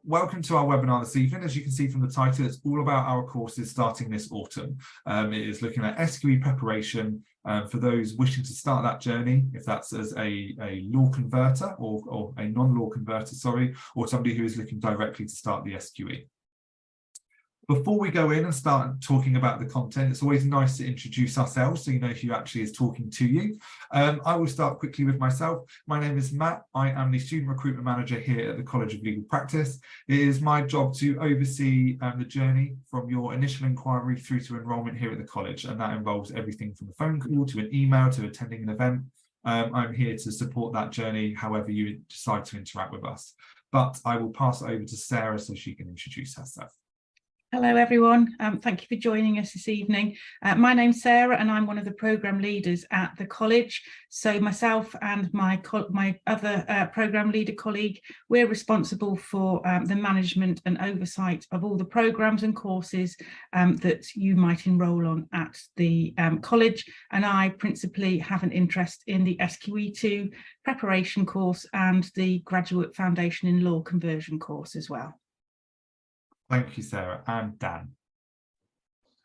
welcome to our webinar this evening. As you can see from the title, it's all about our courses starting this autumn. It is looking at SQE preparation for those wishing to start that journey, if that's as a law converter or a non-law converter, sorry, or somebody who is looking directly to start the SQE. Before we go in and start talking about the content, it's always nice to introduce ourselves so you know who actually is talking to you. I will start quickly with myself. My name is Matt. I am the Student Recruitment Manager here at the College of Legal Practice. It is my job to oversee the journey from your initial inquiry through to enrolment here at the college, and that involves everything from a phone call to an email to attending an event. I'm here to support that journey however you decide to interact with us. But I will pass it over to Sarah so she can introduce herself. Hello everyone, thank you for joining us this evening. My name's Sarah and I'm one of the programme leaders at the college. So myself and my other programme leader colleague, we're responsible for the management and oversight of all the programmes and courses that you might enrol on at the college. And I principally have an interest in the SQE2 preparation course and the Graduate Foundation in Law conversion course as well. Thank you, Sarah. And Dan.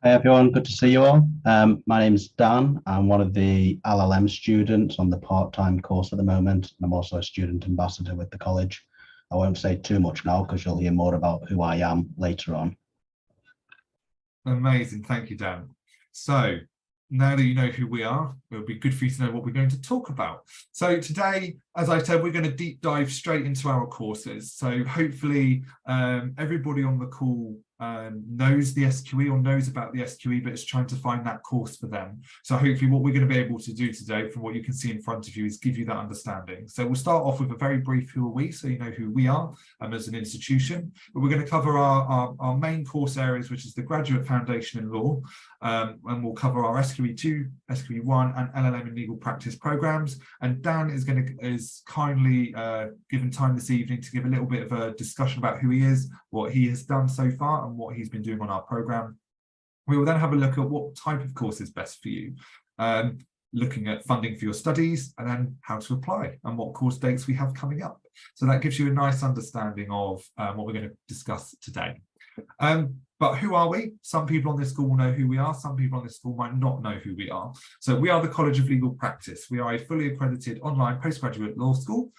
Hi everyone, good to see you all. My name is Dan. I'm one of the LLM students on the part-time course at the moment, and I'm also a student ambassador with the college. I won't say too much now because you'll hear more about who I am later on. Amazing, thank you, Dan. So now that you know who we are, it'll be good for you to know what we're going to talk about. So today, as I said, we're going to deep dive straight into our courses. So hopefully everybody on the call knows the SQE or knows about the SQE, but is trying to find that course for them. So hopefully what we're going to be able to do today, from what you can see in front of you, is give you that understanding. So we'll start off with a very brief who are we, so you know who we are as an institution. But we're going to cover our main course areas, which is the Graduate Foundation in Law, and we'll cover our SQE2, SQE1 and LLM in Legal Practice programs. And Dan is kindly given time this evening to give a little bit of a discussion about who he is, what he has done so far and what he's been doing on our program. We will then have a look at what type of course is best for you, looking at funding for your studies and then how to apply and what course dates we have coming up. So that gives you a nice understanding of what we're going to discuss today. But who are we? Some people on this school will know who we are. Some people on this school might not know who we are. So we are the College of Legal Practice. We are a fully accredited online postgraduate law school.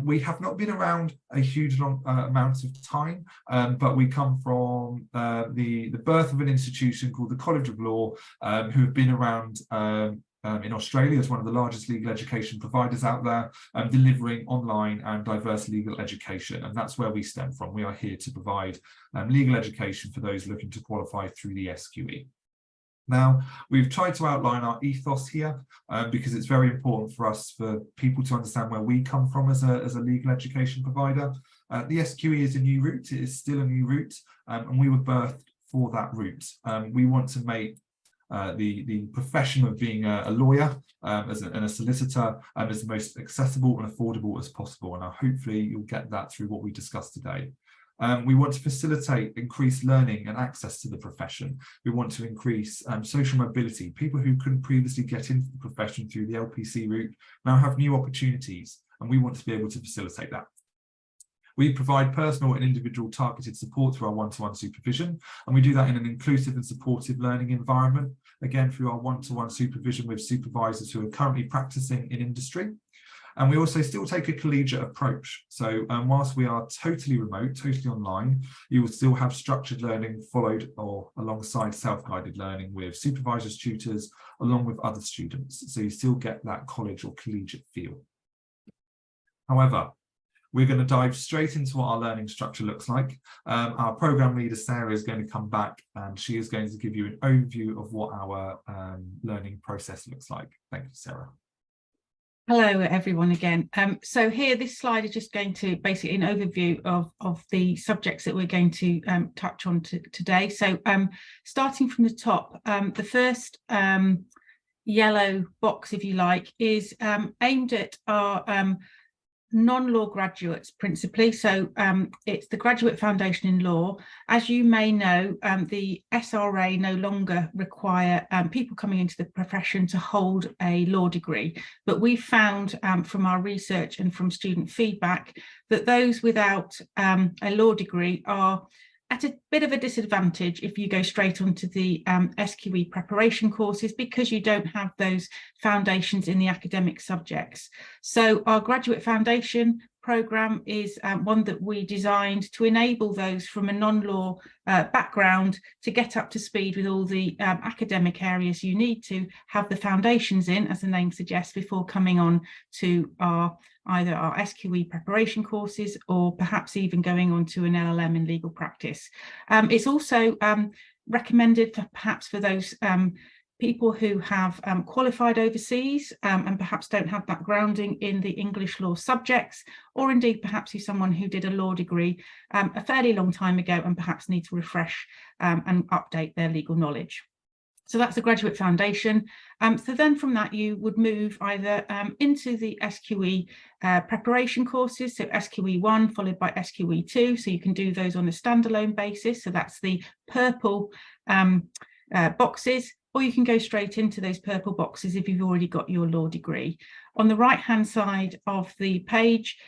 We have not been around a huge amount of time, but we come from the birth of an institution called the College of Law, who have been around in Australia as one of the largest legal education providers out there, delivering online and diverse legal education. And that's where we stem from. We are here to provide legal education for those looking to qualify through the SQE. Now, we've tried to outline our ethos here because it's very important for us, for people to understand where we come from as a legal education provider. The SQE is a new route. It is still a new route, and we were birthed for that route. We want to make the profession of being a lawyer and a solicitor as the most accessible and affordable as possible, and hopefully you'll get that through what we discussed today. We want to facilitate increased learning and access to the profession. We want to increase social mobility. People who couldn't previously get into the profession through the LPC route now have new opportunities, and we want to be able to facilitate that. We provide personal and individual targeted support through our one-to-one supervision, and we do that in an inclusive and supportive learning environment, again through our one-to-one supervision with supervisors who are currently practicing in industry. And we also still take a collegiate approach. So whilst we are totally remote, totally online, you will still have structured learning followed or alongside self-guided learning with supervisors, tutors, along with other students. So you still get that college or collegiate feel. However, we're going to dive straight into what our learning structure looks like. Our program leader, Sarah, is going to come back and she is going to give you an overview of what our learning process looks like. Thank you, Sarah. Hello everyone again. So here, this slide is just going to basically an overview of the subjects that we're going to touch on today. So starting from the top, the first yellow box, if you like, is aimed at our non-law graduates principally. So it's the Graduate Foundation in Law. As you may know, the SRA no longer require people coming into the profession to hold a law degree, but we found from our research and from student feedback that those without a law degree are at a bit of a disadvantage if you go straight onto the SQE preparation courses, because you don't have those foundations in the academic subjects. So our Graduate Foundation programme is one that we designed to enable those from a non-law background to get up to speed with all the academic areas you need to have the foundations in, as the name suggests, before coming on to either our SQE preparation courses or perhaps even going on to an LLM in legal practice. It's also recommended perhaps for those people who have qualified overseas and perhaps don't have that grounding in the English law subjects, or indeed perhaps you're someone who did a law degree a fairly long time ago and perhaps need to refresh and update their legal knowledge. So that's the Graduate Foundation. So then from that you would move either into the SQE preparation courses, so SQE 1 followed by SQE 2, so you can do those on a standalone basis, so that's the purple boxes, or you can go straight into those purple boxes if you've already got your law degree. On the right hand side of the page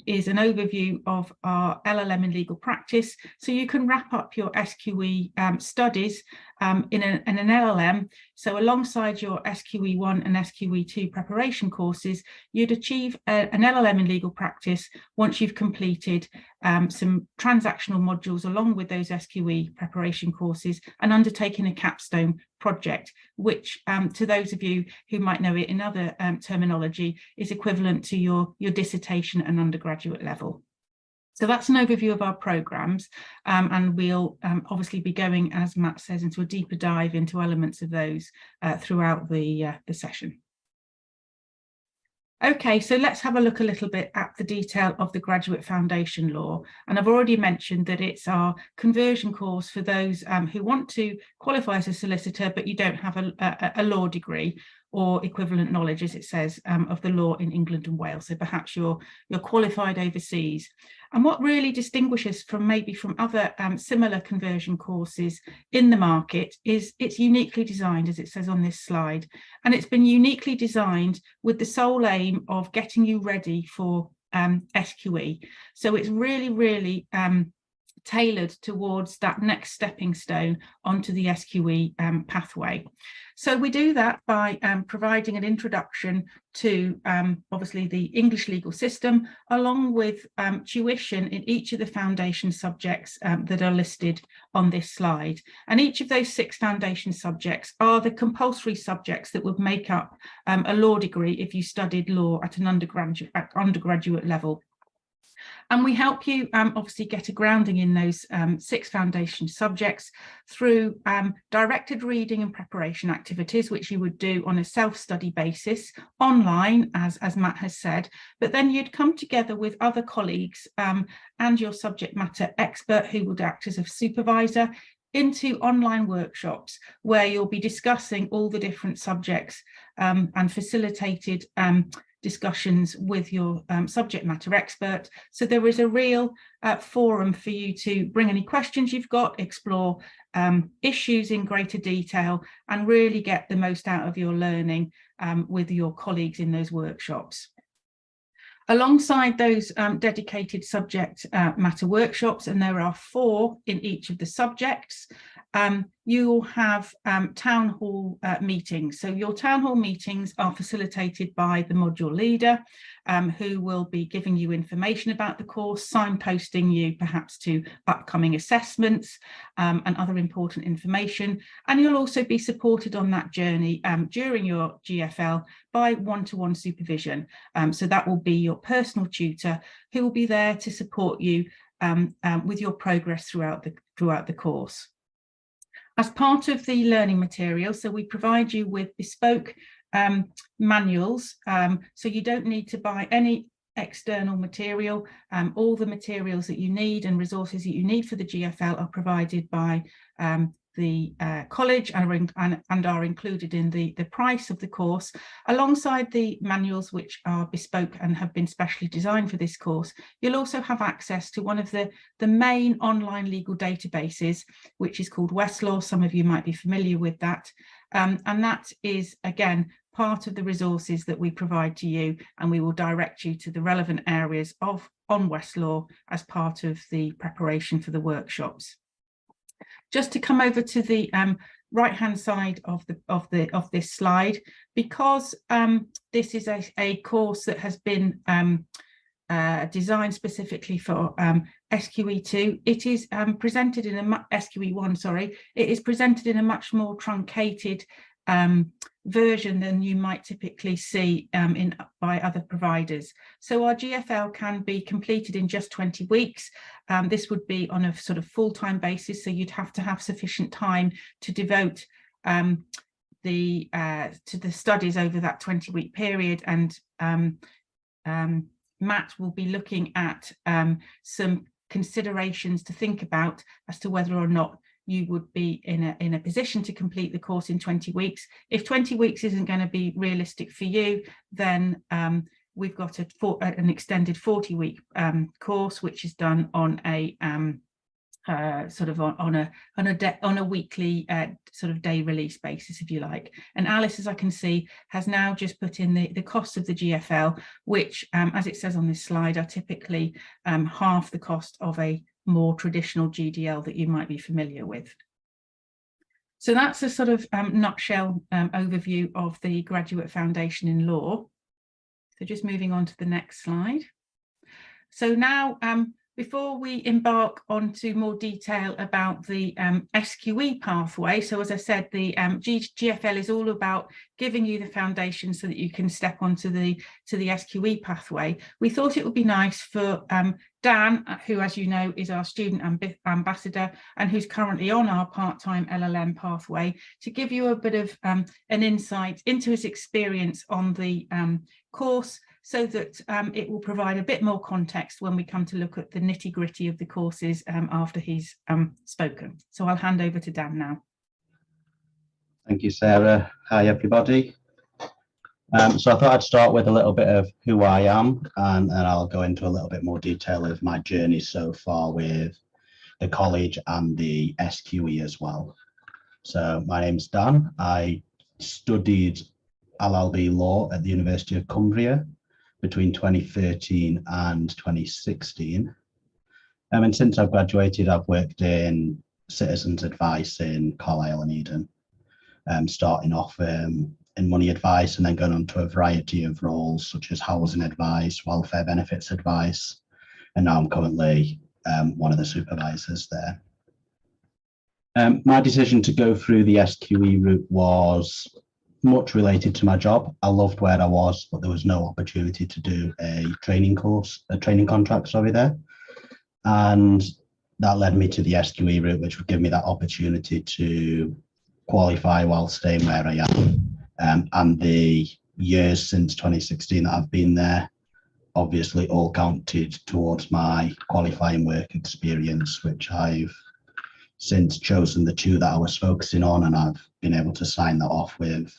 is an overview of our LLM in legal practice. So you can wrap up your SQE studies in an LLM. So alongside your SQE 1 and SQE 2 preparation courses, you'd achieve an LLM in legal practice once you've completed some transactional modules along with those SQE preparation courses and undertaken a capstone project, which to those of you who might know it in other terminology is equivalent to your dissertation and undergraduate level. So that's an overview of our programmes, and we'll obviously be going, as Matt says, into a deeper dive into elements of those throughout the session. Okay, so let's have a look a little bit at the detail of the Graduate Foundation Law. And I've already mentioned that it's our conversion course for those who want to qualify as a solicitor, but you don't have a law degree or equivalent knowledge, as it says, of the law in England and Wales. So perhaps you're qualified overseas. And what really distinguishes from maybe from other similar conversion courses in the market is it's uniquely designed, as it says on this slide. And it's been uniquely designed with the sole aim of getting you ready for SQE. So it's really, really tailored towards that next stepping stone onto the SQE pathway. So we do that by providing an introduction to obviously the English legal system, along with tuition in each of the foundation subjects that are listed on this slide. And each of those 6 foundation subjects are the compulsory subjects that would make up a law degree if you studied law at an undergraduate level. And we help you obviously get a grounding in those 6 foundation subjects through directed reading and preparation activities, which you would do on a self-study basis online, as Matt has said, but then you'd come together with other colleagues and your subject matter expert who would act as a supervisor into online workshops where you'll be discussing all the different subjects and facilitated discussions with your subject matter expert. So there is a real forum for you to bring any questions you've got, explore issues in greater detail, and really get the most out of your learning with your colleagues in those workshops. Alongside those dedicated subject matter workshops, and there are 4 in each of the subjects, you'll have town hall meetings. So your town hall meetings are facilitated by the module leader, who will be giving you information about the course, signposting you perhaps to upcoming assessments and other important information. And you'll also be supported on that journey during your GFL by one-to-one supervision. So that will be your personal tutor who will be there to support you with your progress throughout the course. As part of the learning material, so we provide you with bespoke manuals, so you don't need to buy any external material. All the materials that you need and resources that you need for the GFL are provided by the college and are included in the price of the course, alongside the manuals which are bespoke and have been specially designed for this course. You'll also have access to one of the main online legal databases, which is called Westlaw. Some of you might be familiar with that. And that is, again, part of the resources that we provide to you, and we will direct you to the relevant areas on Westlaw as part of the preparation for the workshops. Just to come over to the right-hand side of this slide, because this is a course that has been designed specifically for SQE2. It is presented in a SQE1, sorry. It is presented in a much more truncated version than you might typically see by other providers. So our GFL can be completed in just 20 weeks. This would be on a sort of full-time basis, so you'd have to have sufficient time to devote to the studies over that 20-week period. And Matt will be looking at some considerations to think about as to whether or not you would be in a position to complete the course in 20 weeks. If 20 weeks isn't going to be realistic for you, then we've got an extended 40-week course, which is done on a sort of on a weekly sort of day release basis, if you like. And Alice, as I can see, has now just put in the costs of the GFL, which, as it says on this slide, are typically half the cost of a more traditional GDL that you might be familiar with. So that's a sort of nutshell overview of the Graduate Foundation in Law. So just moving on to the next slide. So now, before we embark onto more detail about the SQE pathway, so as I said, the GFL is all about giving you the foundation so that you can step onto the SQE pathway. We thought it would be nice for Dan, who, as you know, is our student ambassador and who's currently on our part-time LLM pathway, to give you a bit of an insight into his experience on the course, so that it will provide a bit more context when we come to look at the nitty-gritty of the courses after he's spoken. So I'll hand over to Dan now. Thank you, Sarah. Hi, everybody. So I thought I'd start with a little bit of who I am, and then I'll go into a little bit more detail of my journey so far with the college and the SQE as well. So my name's Dan. I studied LLB law at the University of Cumbria between 2013 and 2016. And since I've graduated, I've worked in citizens advice in Carlisle and Eden, starting off in money advice and then going on to a variety of roles such as housing advice, welfare benefits advice, and now I'm currently one of the supervisors there. My decision to go through the SQE route was much related to my job. I loved where I was, but there was no opportunity to do a training contract there. And that led me to the SQE route, which would give me that opportunity to qualify while staying where I am. And the years since 2016 that I've been there, obviously all counted towards my qualifying work experience, which I've since chosen the two that I was focusing on, and I've been able to sign that off with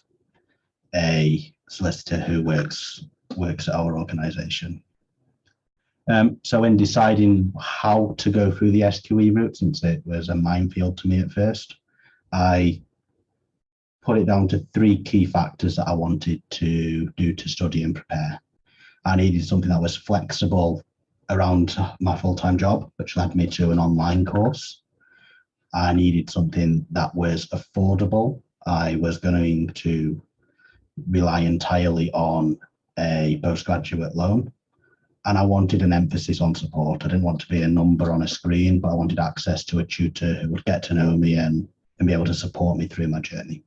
a solicitor who works at our organisation. So in deciding how to go through the SQE route, since it was a minefield to me at first, I put it down to three key factors that I wanted to do to study and prepare. I needed something that was flexible around my full-time job, which led me to an online course. I needed something that was affordable. I was going to rely entirely on a postgraduate loan, and I wanted an emphasis on support. I didn't want to be a number on a screen, but I wanted access to a tutor who would get to know me and be able to support me through my journey.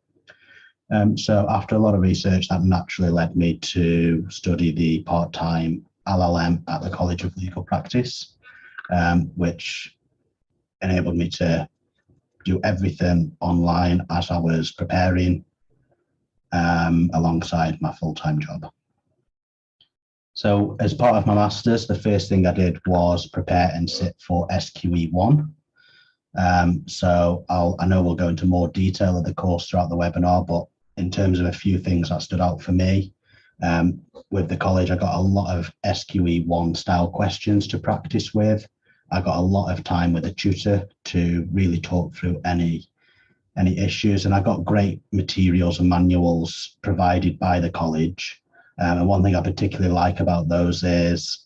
So after a lot of research, that naturally led me to study the part-time LLM at the College of Legal Practice, which enabled me to do everything online as I was preparing alongside my full-time job. So as part of my master's, the first thing I did was prepare and sit for SQE1. So I know we'll go into more detail of the course throughout the webinar, but in terms of a few things that stood out for me, with the college, I got a lot of SQE1 style questions to practice with. I got a lot of time with a tutor to really talk through any issues, and I got great materials and manuals provided by the college. And one thing I particularly like about those is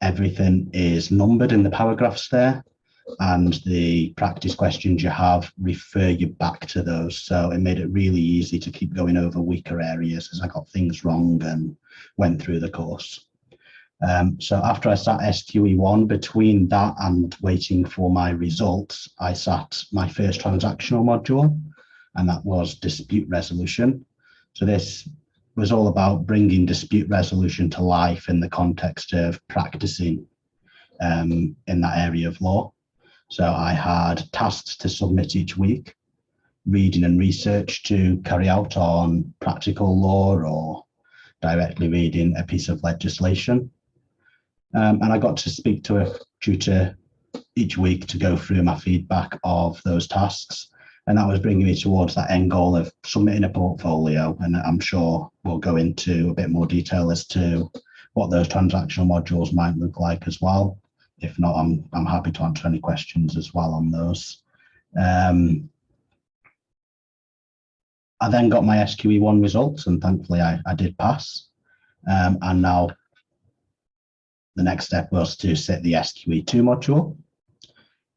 everything is numbered in the paragraphs there, and the practice questions you have refer you back to those. So it made it really easy to keep going over weaker areas as I got things wrong and went through the course. So after I sat SQE1, between that and waiting for my results, I sat my first transactional module, and that was dispute resolution. So this was all about bringing dispute resolution to life in the context of practicing in that area of law. So I had tasks to submit each week, reading and research to carry out on practical law or directly reading a piece of legislation. And I got to speak to a tutor each week to go through my feedback of those tasks. And that was bringing me towards that end goal of submitting a portfolio. And I'm sure we'll go into a bit more detail as to what those transactional modules might look like as well. If not, I'm happy to answer any questions as well on those. I then got my SQE1 results, and thankfully I did pass. And now the next step was to sit the SQE2 module.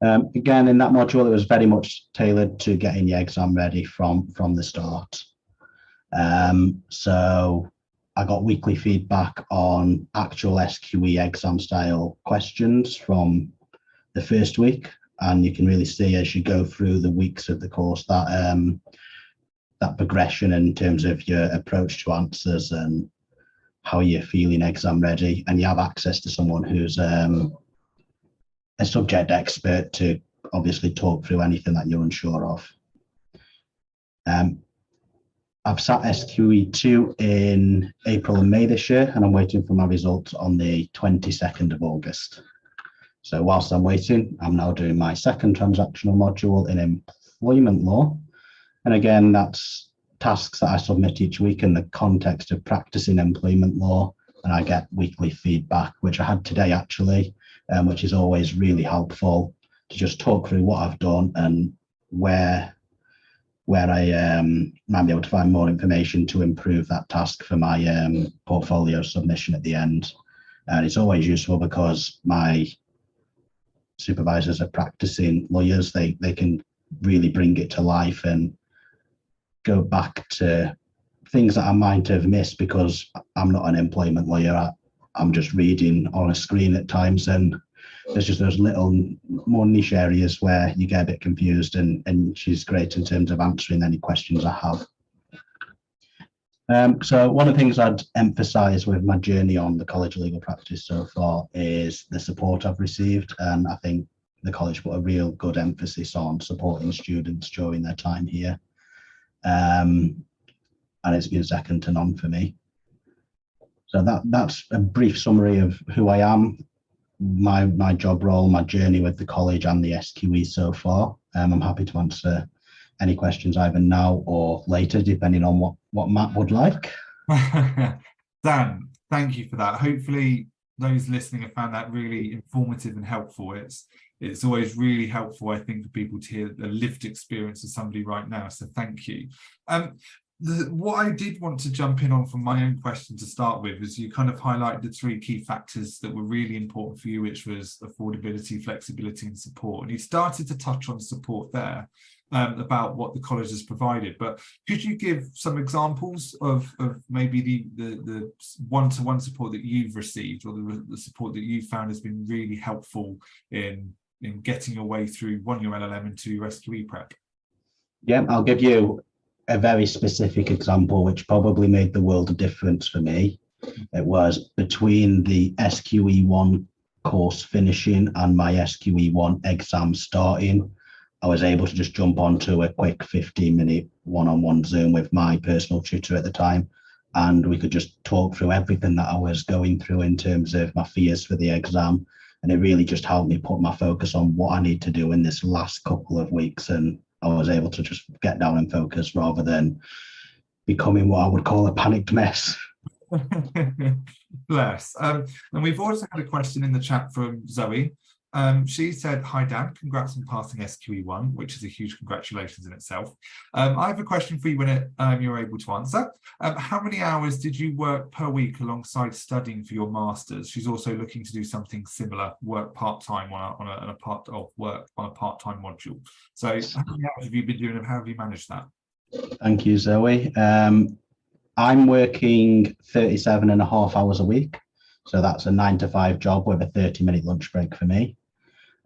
Again, in that module, it was very much tailored to getting the exam ready from the start. So I got weekly feedback on actual SQE exam style questions from the first week. And you can really see as you go through the weeks of the course that that progression in terms of your approach to answers and how you're feeling exam ready, and you have access to someone who's a subject expert to obviously talk through anything that you're unsure of. I've sat SQE2 in April and May this year, and I'm waiting for my results on the 22nd of August. So whilst I'm waiting, I'm now doing my second transactional module in employment law. And again, that's tasks that I submit each week in the context of practicing employment law, and I get weekly feedback, which I had today actually, which is always really helpful to just talk through what I've done and where I might be able to find more information to improve that task for my portfolio submission at the end. And it's always useful because my supervisors are practicing lawyers. They can really bring it to life and go back to things that I might have missed because I'm not an employment lawyer. I'm just reading on a screen at times, and there's just those little more niche areas where you get a bit confused, and she's great in terms of answering any questions I have. So one of the things I'd emphasize with my journey on the College of Legal Practice so far is the support I've received, and I think the college put a real good emphasis on supporting students during their time here. And it's been second to none for me. So that's a brief summary of who I am, my job role, my journey with the college and the SQE so far. I'm happy to answer any questions either now or later, depending on what Matt would like. Dan, thank you for that. Hopefully those listening have found that really informative and helpful. It's always really helpful, I think, for people to hear the lived experience of somebody right now. So thank you. What I did want to jump in on from my own question to start with is you kind of highlight the three key factors that were really important for you, which was affordability, flexibility, and support. And you started to touch on support there, about what the college has provided. But could you give some examples of maybe the one-to-one support that you've received, or the support that you found has been really helpful in getting your way through, one, your LLM, and two, your SQE prep? Yeah, I'll give you a very specific example, which probably made the world of difference for me. It was between the SQE1 course finishing and my SQE1 exam starting, I was able to just jump onto a quick 15-minute one-on-one Zoom with my personal tutor at the time, and we could just talk through everything that I was going through in terms of my fears for the exam And it really just helped me put my focus on what I need to do in this last couple of weeks. And I was able to just get down and focus rather than becoming what I would call a panicked mess. Bless. And we've also had a question in the chat from Zoe. She said, "Hi Dan, congrats on passing SQE1, which is a huge congratulations in itself. I have a question for you when you're able to answer. How many hours did you work per week alongside studying for your masters?" She's also looking to do something similar, work part-time on a part-time module. So how many hours have you been doing and how have you managed that? Thank you, Zoe. I'm working 37.5 hours a week. So that's a 9 to 5 job with a 30-minute lunch break for me.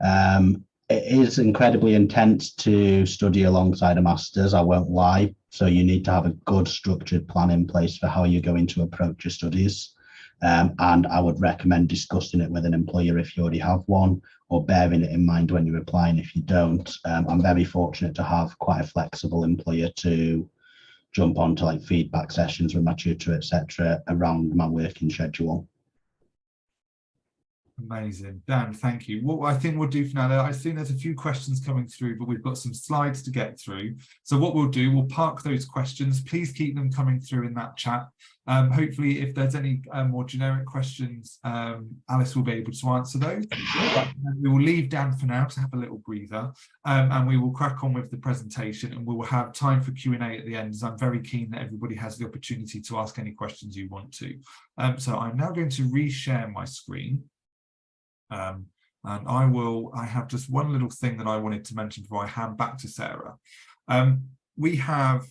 It is incredibly intense to study alongside a master's, I won't lie. So you need to have a good structured plan in place for how you're going to approach your studies. And I would recommend discussing it with an employer if you already have one, or bearing it in mind when you're applying if you don't. I'm very fortunate to have quite a flexible employer to jump onto like feedback sessions with my tutor, etc., around my working schedule. Amazing, Dan, thank you. What I think we'll do for now, I think there's a few questions coming through, but we've got some slides to get through. So what we'll do, we'll park those questions. Please keep them coming through in that chat. Hopefully, if there's any more generic questions, Alice will be able to answer those. But we will leave Dan for now to have a little breather, and we will crack on with the presentation, and we will have time for Q&A at the end, as I'm very keen that everybody has the opportunity to ask any questions you want to. So I'm now going to reshare my screen. And I have just one little thing that I wanted to mention before I hand back to Sarah. We have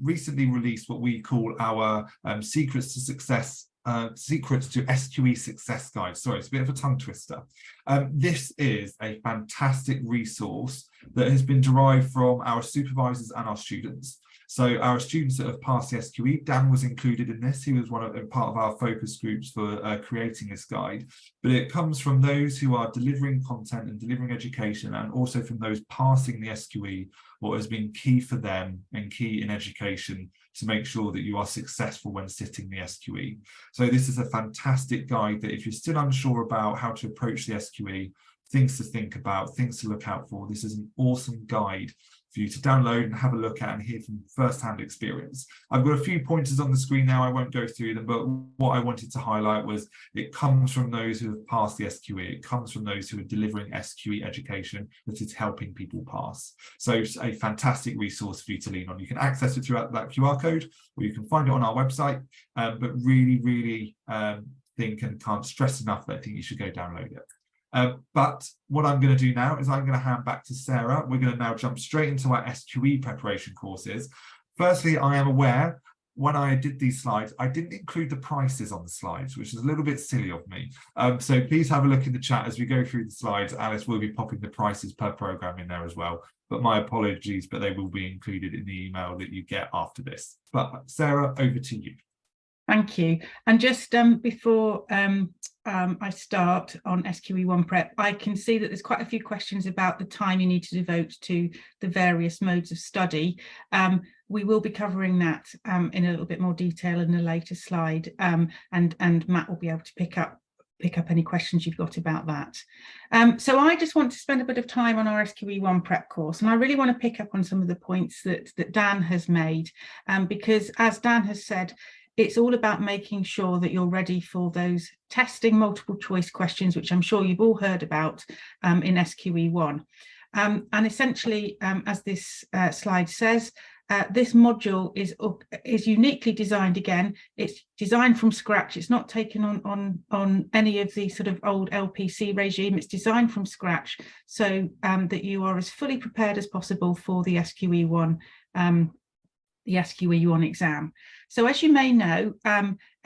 recently released what we call our Secrets to Success, Secrets to SQE Success Guide. Sorry, it's a bit of a tongue twister. This is a fantastic resource that has been derived from our supervisors and our students. So our students that have passed the SQE, Dan was included in this. He was part of our focus groups for creating this guide. But it comes from those who are delivering content and delivering education, and also from those passing the SQE, what has been key for them and key in education to make sure that you are successful when sitting the SQE. So this is a fantastic guide that if you're still unsure about how to approach the SQE, things to think about, things to look out for, this is an awesome guide for you to download and have a look at and hear from first-hand experience. I've got a few pointers on the screen now, I won't go through them, but what I wanted to highlight was it comes from those who have passed the SQE, it comes from those who are delivering SQE education that is helping people pass. So it's a fantastic resource for you to lean on. You can access it throughout that QR code, or you can find it on our website, but really think and can't stress enough that I think you should go download it. But what I'm going to do now is I'm going to hand back to Sarah. We're going to now jump straight into our SQE preparation courses. Firstly, I am aware when I did these slides, I didn't include the prices on the slides, which is a little bit silly of me. So please have a look in the chat as we go through the slides. Alice will be popping the prices per program in there as well. But my apologies, but they will be included in the email that you get after this. But Sarah, over to you. Thank you. And just before I start on SQE1 prep, I can see that there's quite a few questions about the time you need to devote to the various modes of study. We will be covering that in a little bit more detail in a later slide, and Matt will be able to pick up any questions you've got about that. So I just want to spend a bit of time on our SQE1 prep course, and I really want to pick up on some of the points that Dan has made, because as Dan has said, it's all about making sure that you're ready for those testing multiple choice questions, which I'm sure you've all heard about in SQE1. And essentially, as this slide says, this module is uniquely designed. Again, it's designed from scratch. It's not taken on any of the sort of old LPC regime. It's designed from scratch so that you are as fully prepared as possible for the SQE1 exam. So as you may know,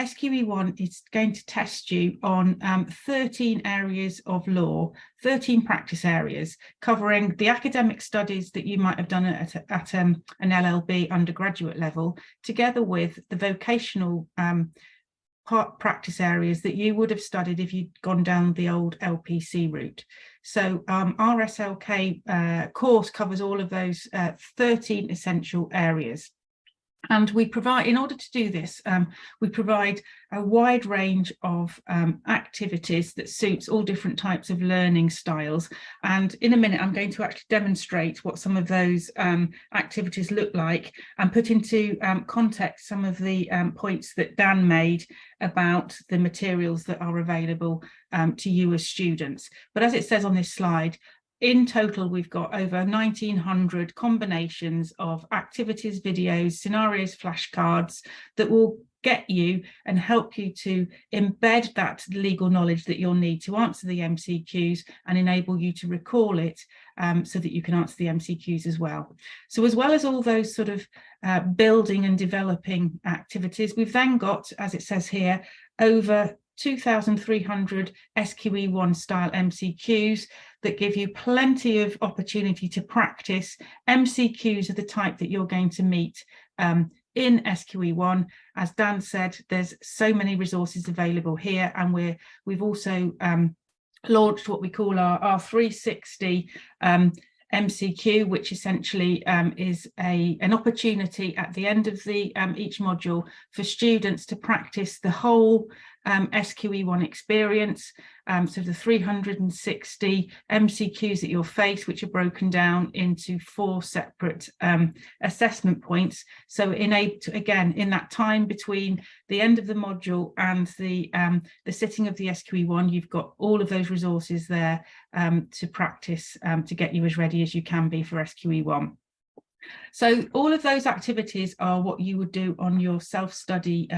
SQE1 is going to test you on 13 areas of law, 13 practice areas, covering the academic studies that you might have done at an LLB undergraduate level, together with the vocational practice areas that you would have studied if you'd gone down the old LPC route. So our SLK course covers all of those 13 essential areas. And we provide, in order to do this, we provide a wide range of activities that suits all different types of learning styles. And in a minute, I'm going to actually demonstrate what some of those activities look like and put into context some of the points that Dan made about the materials that are available to you as students. But as it says on this slide, in total, we've got over 1,900 combinations of activities, videos, scenarios, flashcards that will get you and help you to embed that legal knowledge that you'll need to answer the MCQs and enable you to recall it so that you can answer the MCQs as well. So as well as all those sort of building and developing activities, we've then got, as it says here, over 2,300 SQE1 style MCQs that give you plenty of opportunity to practice. MCQs are the type that you're going to meet in SQE1. As Dan said, there's so many resources available here, and we've also launched what we call our 360 MCQ, which essentially is an opportunity at the end of the each module for students to practice the whole SQE1 experience. So the 360 MCQs that you'll face, which are broken down into 4 separate assessment points. So again, in that time between the end of the module and the sitting of the SQE1, you've got all of those resources there to practice to get you as ready as you can be for SQE1. So all of those activities are what you would do on your self-study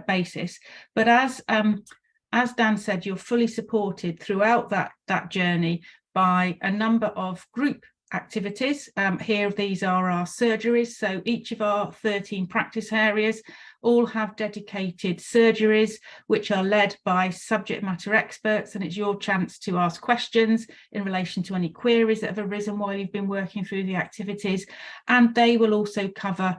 basis. But as Dan said, you're fully supported throughout that journey by a number of group activities. Here, these are our surgeries. So each of our 13 practice areas all have dedicated surgeries, which are led by subject matter experts, and it's your chance to ask questions in relation to any queries that have arisen while you've been working through the activities. And they will also cover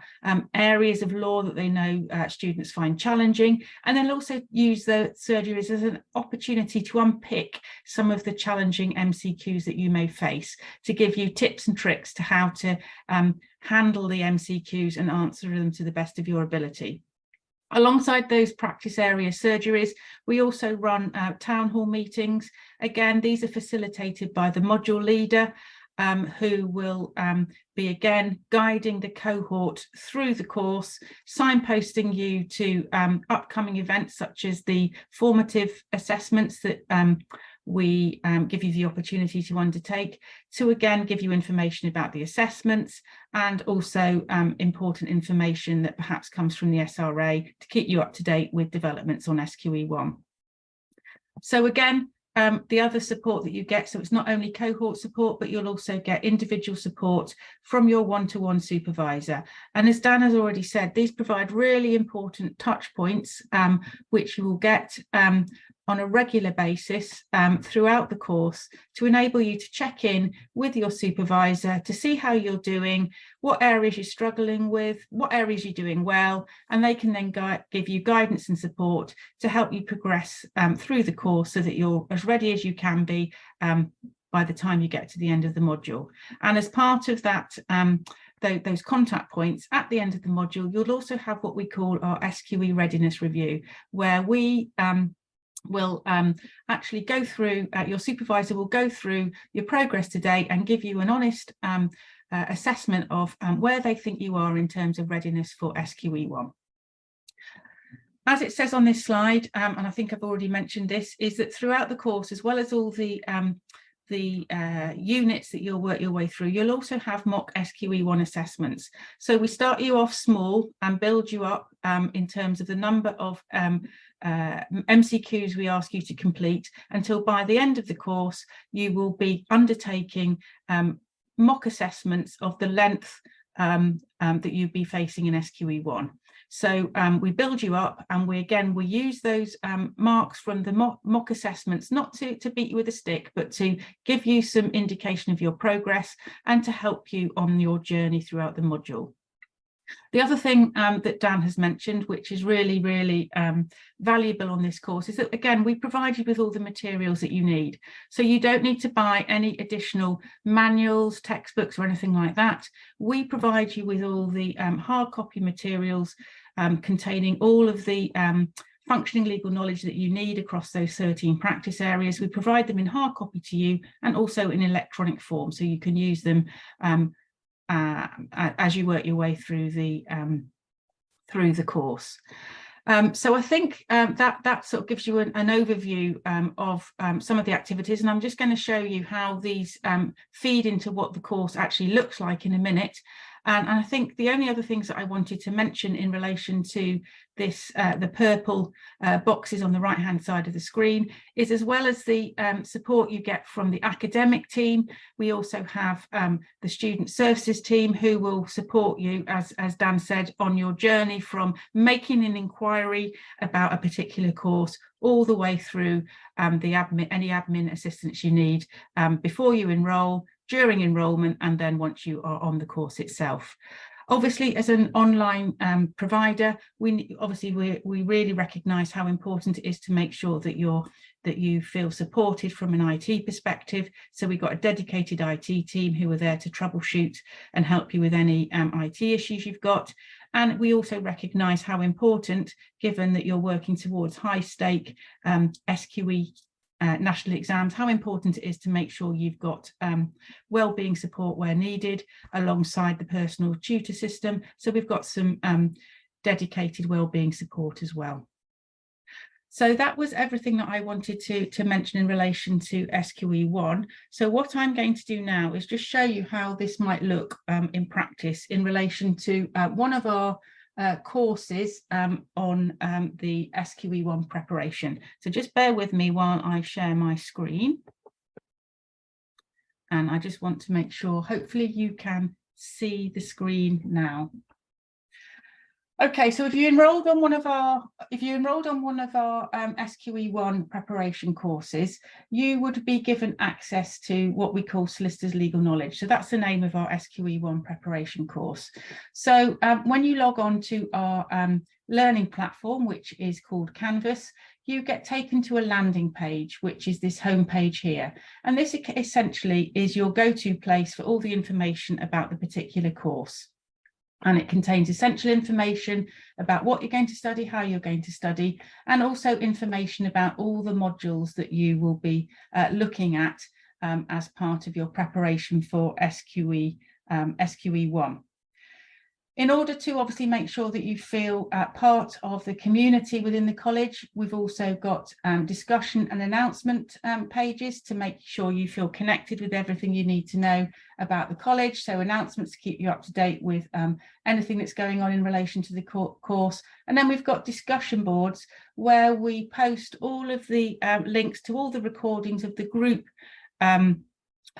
areas of law that they know students find challenging, and they'll also use the surgeries as an opportunity to unpick some of the challenging MCQs that you may face, to give you tips and tricks to how to handle the MCQs and answer them to the best of your ability. Alongside those practice area surgeries, we also run town hall meetings. Again, these are facilitated by the module leader, who will be again guiding the cohort through the course, signposting you to upcoming events such as the formative assessments that we give you the opportunity to undertake, to again give you information about the assessments and also important information that perhaps comes from the SRA to keep you up to date with developments on SQE1. So again, the other support that you get, so it's not only cohort support, but you'll also get individual support from your one-to-one supervisor. And as Dan has already said, these provide really important touch points, which you will get on a regular basis throughout the course to enable you to check in with your supervisor to see how you're doing, what areas you're struggling with, what areas you're doing well, and they can then give you guidance and support to help you progress through the course so that you're as ready as you can be by the time you get to the end of the module. And as part of that, those contact points at the end of the module, you'll also have what we call our SQE readiness review, where we will actually go through, your supervisor will go through your progress to date and give you an honest assessment of where they think you are in terms of readiness for SQE1. As it says on this slide, and I think I've already mentioned this, is that throughout the course, as well as all the units that you'll work your way through, you'll also have mock SQE1 assessments. So we start you off small and build you up in terms of the number of MCQs we ask you to complete, until by the end of the course you will be undertaking mock assessments of the length that you'd be facing in SQE1. So we build you up, and we use those marks from the mock assessments, not to beat you with a stick, but to give you some indication of your progress and to help you on your journey throughout the module. The other thing that Dan has mentioned, which is really valuable on this course, is that, again, we provide you with all the materials that you need. So you don't need to buy any additional manuals, textbooks, or anything like that. We provide you with all the hard copy materials containing all of the functioning legal knowledge that you need across those 13 practice areas. We provide them in hard copy to you and also in electronic form, so you can use them as you work your way through the course. So I think that sort of gives you an overview of some of the activities, and I'm just going to show you how these feed into what the course actually looks like in a minute. And I think the only other things that I wanted to mention in relation to this, the purple boxes on the right hand side of the screen, is as well as the support you get from the academic team, we also have the student services team who will support you, as Dan said, on your journey from making an inquiry about a particular course all the way through the admin, any admin assistance you need before you enrol, during enrolment, and then once you are on the course itself. Obviously, as an online provider, we really recognise how important it is to make sure that you feel supported from an IT perspective. So we've got a dedicated IT team who are there to troubleshoot and help you with any IT issues you've got. And we also recognise how important, given that you're working towards high stake SQE national exams, how important it is to make sure you've got wellbeing support where needed alongside the personal tutor system. So we've got some dedicated wellbeing support as well. So that was everything that I wanted to mention in relation to SQE 1. So what I'm going to do now is just show you how this might look in practice in relation to one of our courses on the SQE 1 preparation. So just bear with me while I share my screen. And I just want to make sure, hopefully you can see the screen now. Okay, so if you enrolled on one of our SQE 1 preparation courses, you would be given access to what we call Solicitor's Legal Knowledge. So that's the name of our SQE 1 preparation course. So when you log on to our learning platform, which is called Canvas, you get taken to a landing page, which is this home page here. And this essentially is your go-to place for all the information about the particular course. And it contains essential information about what you're going to study, how you're going to study, and also information about all the modules that you will be looking at as part of your preparation for SQE 1. In order to obviously make sure that you feel part of the community within the college, we've also got discussion and announcement pages to make sure you feel connected with everything you need to know about the college. So announcements to keep you up to date with anything that's going on in relation to the course. And then we've got discussion boards where we post all of the links to all the recordings of the group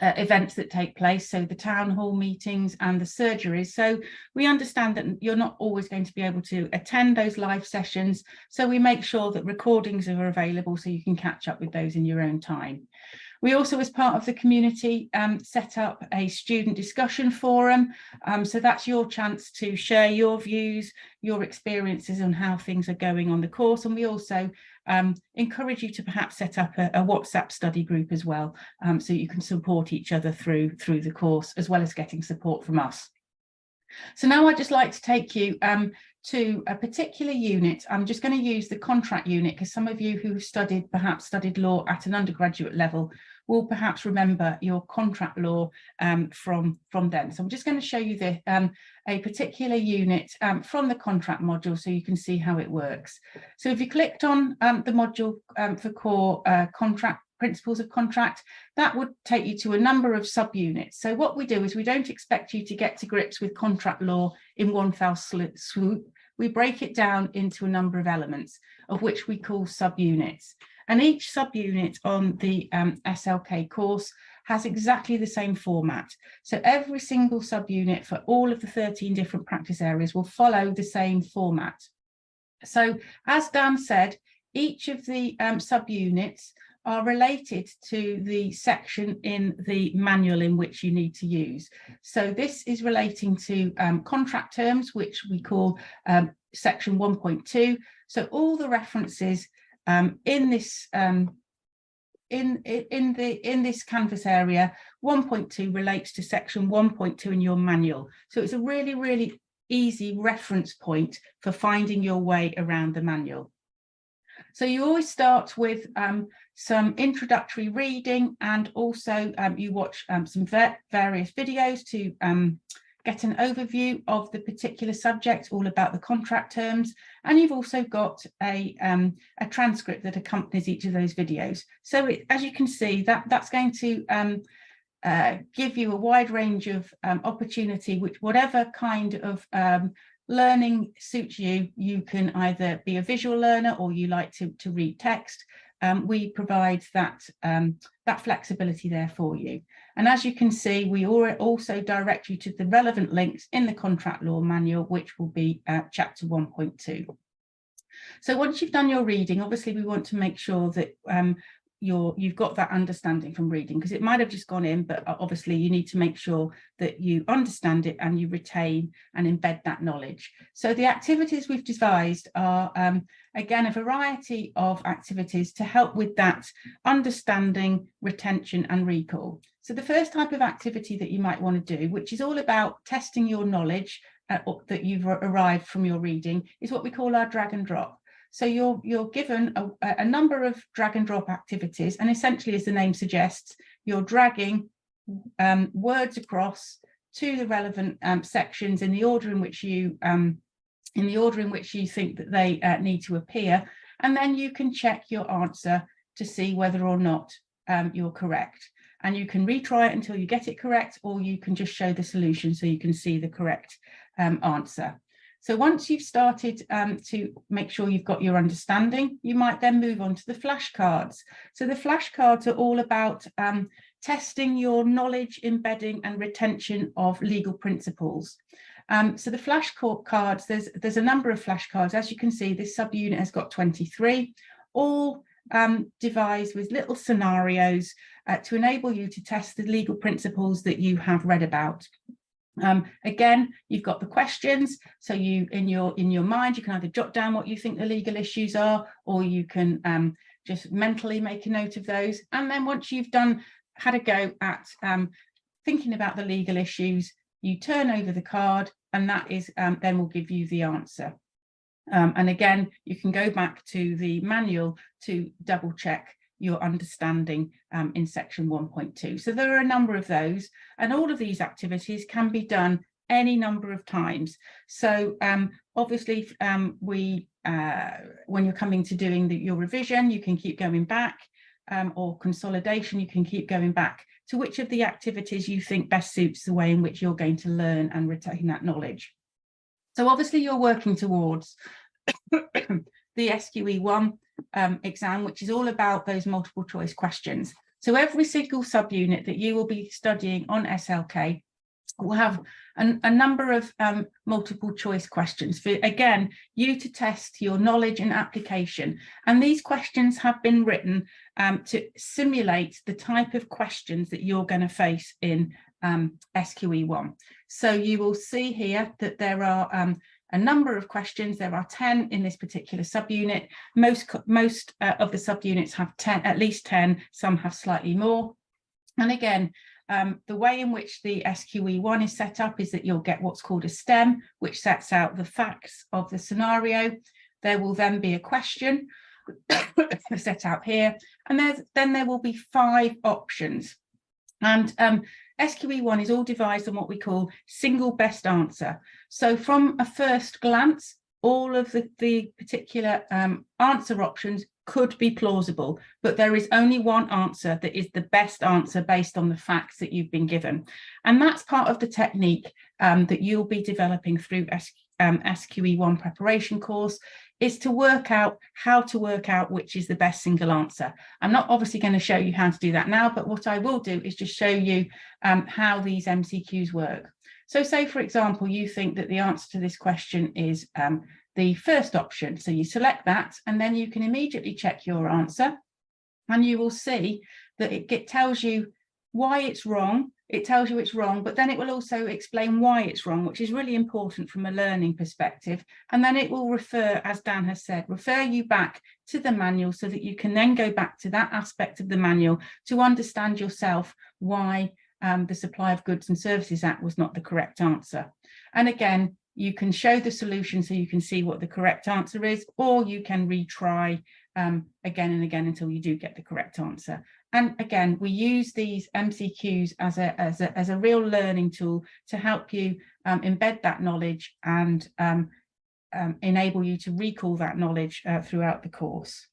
events that take place, so the town hall meetings and the surgeries. So we understand that you're not always going to be able to attend those live sessions, so we make sure that recordings are available so you can catch up with those in your own time. We also, as part of the community, set up a student discussion forum. So that's your chance to share your views, your experiences on how things are going on the course. And we also encourage you to perhaps set up a WhatsApp study group as well, so you can support each other through the course, as well as getting support from us. So now I'd just like to take you to a particular unit. I'm just going to use the contract unit because some of you who perhaps studied law at an undergraduate level will perhaps remember your contract law from then. So I'm just going to show you a particular unit from the contract module so you can see how it works. So if you clicked on the module for core contract, principles of contract, that would take you to a number of subunits. So what we do is we don't expect you to get to grips with contract law in one fell swoop. We break it down into a number of elements, of which we call subunits. And each subunit on the SLK course has exactly the same format. So every single subunit for all of the 13 different practice areas will follow the same format. So as Dan said, each of the subunits are related to the section in the manual in which you need to use. So this is relating to contract terms, which we call section 1.2. So all the references in this in this canvas area, 1.2 relates to section 1.2 in your manual. So it's a really, really easy reference point for finding your way around the manual. So you always start with some introductory reading, and also you watch some various videos to get an overview of the particular subject, all about the contract terms, and you've also got a transcript that accompanies each of those videos. So as you can see, that's going to give you a wide range of opportunity, which whatever kind of learning suits you. You can either be a visual learner or you like to read text. We provide that flexibility there for you. And as you can see, we also direct you to the relevant links in the contract law manual, which will be chapter 1.2. So once you've done your reading, obviously we want to make sure that you've got that understanding from reading, because it might have just gone in, but obviously you need to make sure that you understand it and you retain and embed that knowledge. So the activities we've devised are, again, a variety of activities to help with that understanding, retention and recall. So the first type of activity that you might want to do, which is all about testing your knowledge that you've arrived from your reading, is what we call our drag and drop. So you're given a number of drag and drop activities, and essentially, as the name suggests, you're dragging words across to the relevant sections in the order in which you think that they need to appear, and then you can check your answer to see whether or not you're correct. And you can retry it until you get it correct, or you can just show the solution so you can see the correct answer. So once you've started to make sure you've got your understanding, you might then move on to the flashcards. So the flashcards are all about testing your knowledge, embedding and retention of legal principles. So the flashcards, there's a number of flashcards. As you can see, this subunit has got 23, all devised with little scenarios to enable you to test the legal principles that you have read about. Again, you've got the questions, so you in your mind you can either jot down what you think the legal issues are, or you can just mentally make a note of those. And then once you've had a go at thinking about the legal issues, you turn over the card, and that is then will give you the answer. And again, you can go back to the manual to double check your understanding in section 1.2. So there are a number of those, and all of these activities can be done any number of times. So obviously when you're coming to doing your revision, you can keep going back, or consolidation, you can keep going back to which of the activities you think best suits the way in which you're going to learn and retain that knowledge. So obviously you're working towards the SQE1 exam, which is all about those multiple choice questions. So every single subunit that you will be studying on SLK will have a number of multiple choice questions for, again, you to test your knowledge and application. And these questions have been written to simulate the type of questions that you're going to face in SQE1. So you will see here that there are a number of questions. There are 10 in this particular subunit. Most of the subunits have 10, at least 10, some have slightly more. And again, the way in which the SQE1 is set up is that you'll get what's called a STEM, which sets out the facts of the scenario. There will then be a question set out here, and then there will be 5 options. And SQE1 is all devised on what we call single best answer. So from a first glance, all of the particular answer options could be plausible, but there is only one answer that is the best answer based on the facts that you've been given. And that's part of the technique that you'll be developing through SQE1 preparation course, is to work out how to work out which is the best single answer. I'm not obviously going to show you how to do that now, but what I will do is just show you how these MCQs work. So say, for example, you think that the answer to this question is the first option. So you select that, and then you can immediately check your answer. and you will see that it tells you why it's wrong. It tells you it's wrong, but then it will also explain why it's wrong, which is really important from a learning perspective. And then it will refer, as Dan has said, refer you back to the manual so that you can then go back to that aspect of the manual to understand yourself why the Supply of Goods and Services Act was not the correct answer. And again, you can show the solution so you can see what the correct answer is, or you can retry again and again until you do get the correct answer. And again, we use these MCQs as a real learning tool to help you embed that knowledge and enable you to recall that knowledge throughout the course.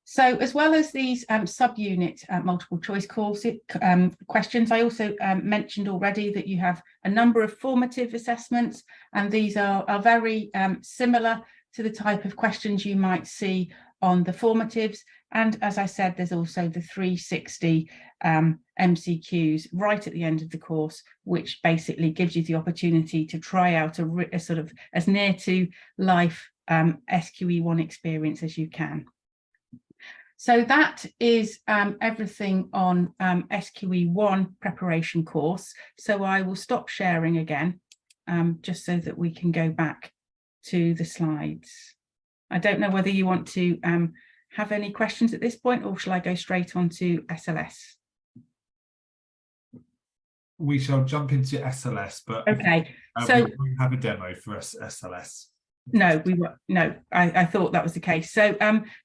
So as well as these subunit multiple choice course questions, I also mentioned already that you have a number of formative assessments, and these are very similar to the type of questions you might see on the formatives. And as I said, there's also the 360 MCQs right at the end of the course, which basically gives you the opportunity to try out a sort of as near to life SQE1 experience as you can. So that is everything on SQE1 preparation course. So I will stop sharing again, just so that we can go back to the slides. I don't know whether you want to have any questions at this point, or shall I go straight on to SLS? We shall jump into SLS, but okay. So we have a demo for SLS. No, we were no. I thought that was the case. So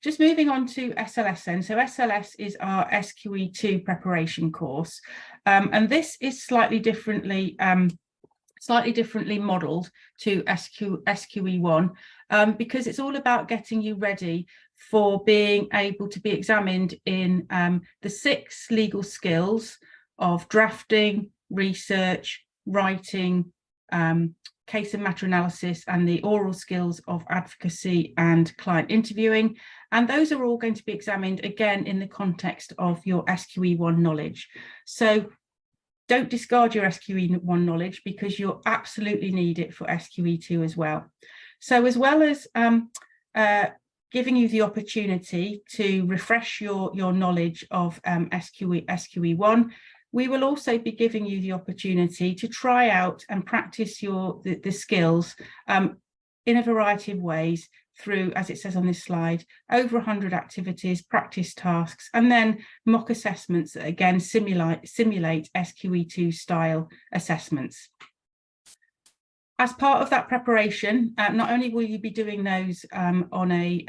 just moving on to SLS then. So SLS is our SQE2 preparation course, and this is slightly differently modelled to SQE1 because it's all about getting you ready for being able to be examined in the 6 legal skills of drafting, research, writing, case and matter analysis, and the oral skills of advocacy and client interviewing. And those are all going to be examined again in the context of your SQE1 knowledge. So don't discard your SQE1 knowledge, because you'll absolutely need it for SQE2 as well. So as well as giving you the opportunity to refresh your knowledge of SQE1, we will also be giving you the opportunity to try out and practice the skills in a variety of ways through, as it says on this slide, over 100 activities, practice tasks, and then mock assessments that again simulate SQE2 style assessments. As part of that preparation, not only will you be doing those on a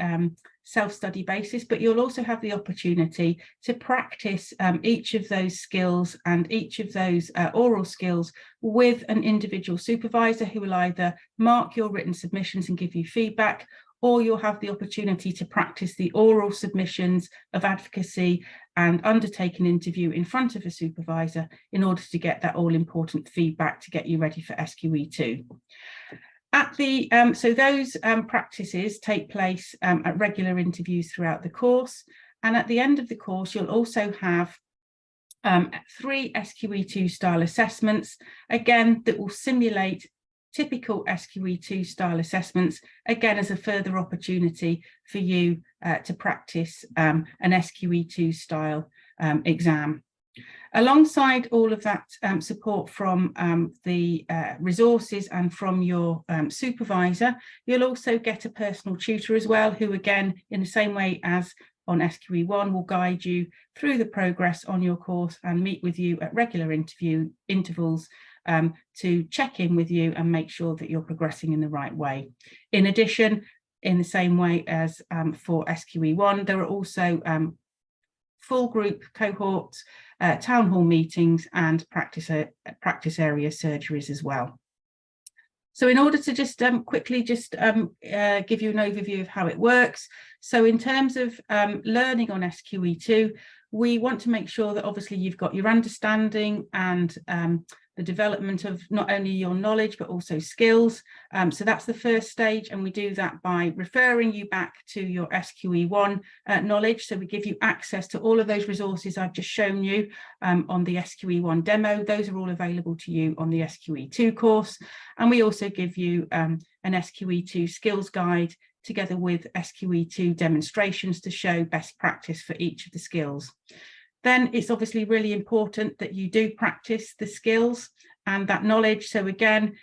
self-study basis, but you'll also have the opportunity to practice each of those skills and each of those oral skills with an individual supervisor who will either mark your written submissions and give you feedback, or you'll have the opportunity to practice the oral submissions of advocacy and undertake an interview in front of a supervisor in order to get that all-important feedback to get you ready for SQE2. So those practices take place at regular interviews throughout the course, and at the end of the course you'll also have 3 SQE2 style assessments, again that will simulate typical SQE2 style assessments, again as a further opportunity for you to practice an SQE2 style exam. Alongside all of that support from the resources and from your supervisor, you'll also get a personal tutor as well, who again, in the same way as on SQE1, will guide you through the progress on your course and meet with you at regular intervals to check in with you and make sure that you're progressing in the right way. In addition, in the same way as for SQE1, there are also full group cohorts, town hall meetings, and practice area surgeries as well. So in order to just quickly just give you an overview of how it works. So in terms of learning on SQE2, we want to make sure that obviously you've got your understanding and the development of not only your knowledge but also skills. So that's the first stage, and we do that by referring you back to your SQE1 knowledge. So we give you access to all of those resources I've just shown you on the SQE1 demo. Those are all available to you on the SQE2 course, and we also give you an SQE2 skills guide together with SQE2 demonstrations to show best practice for each of the skills. Then it's obviously really important that you do practice the skills and that knowledge. So again,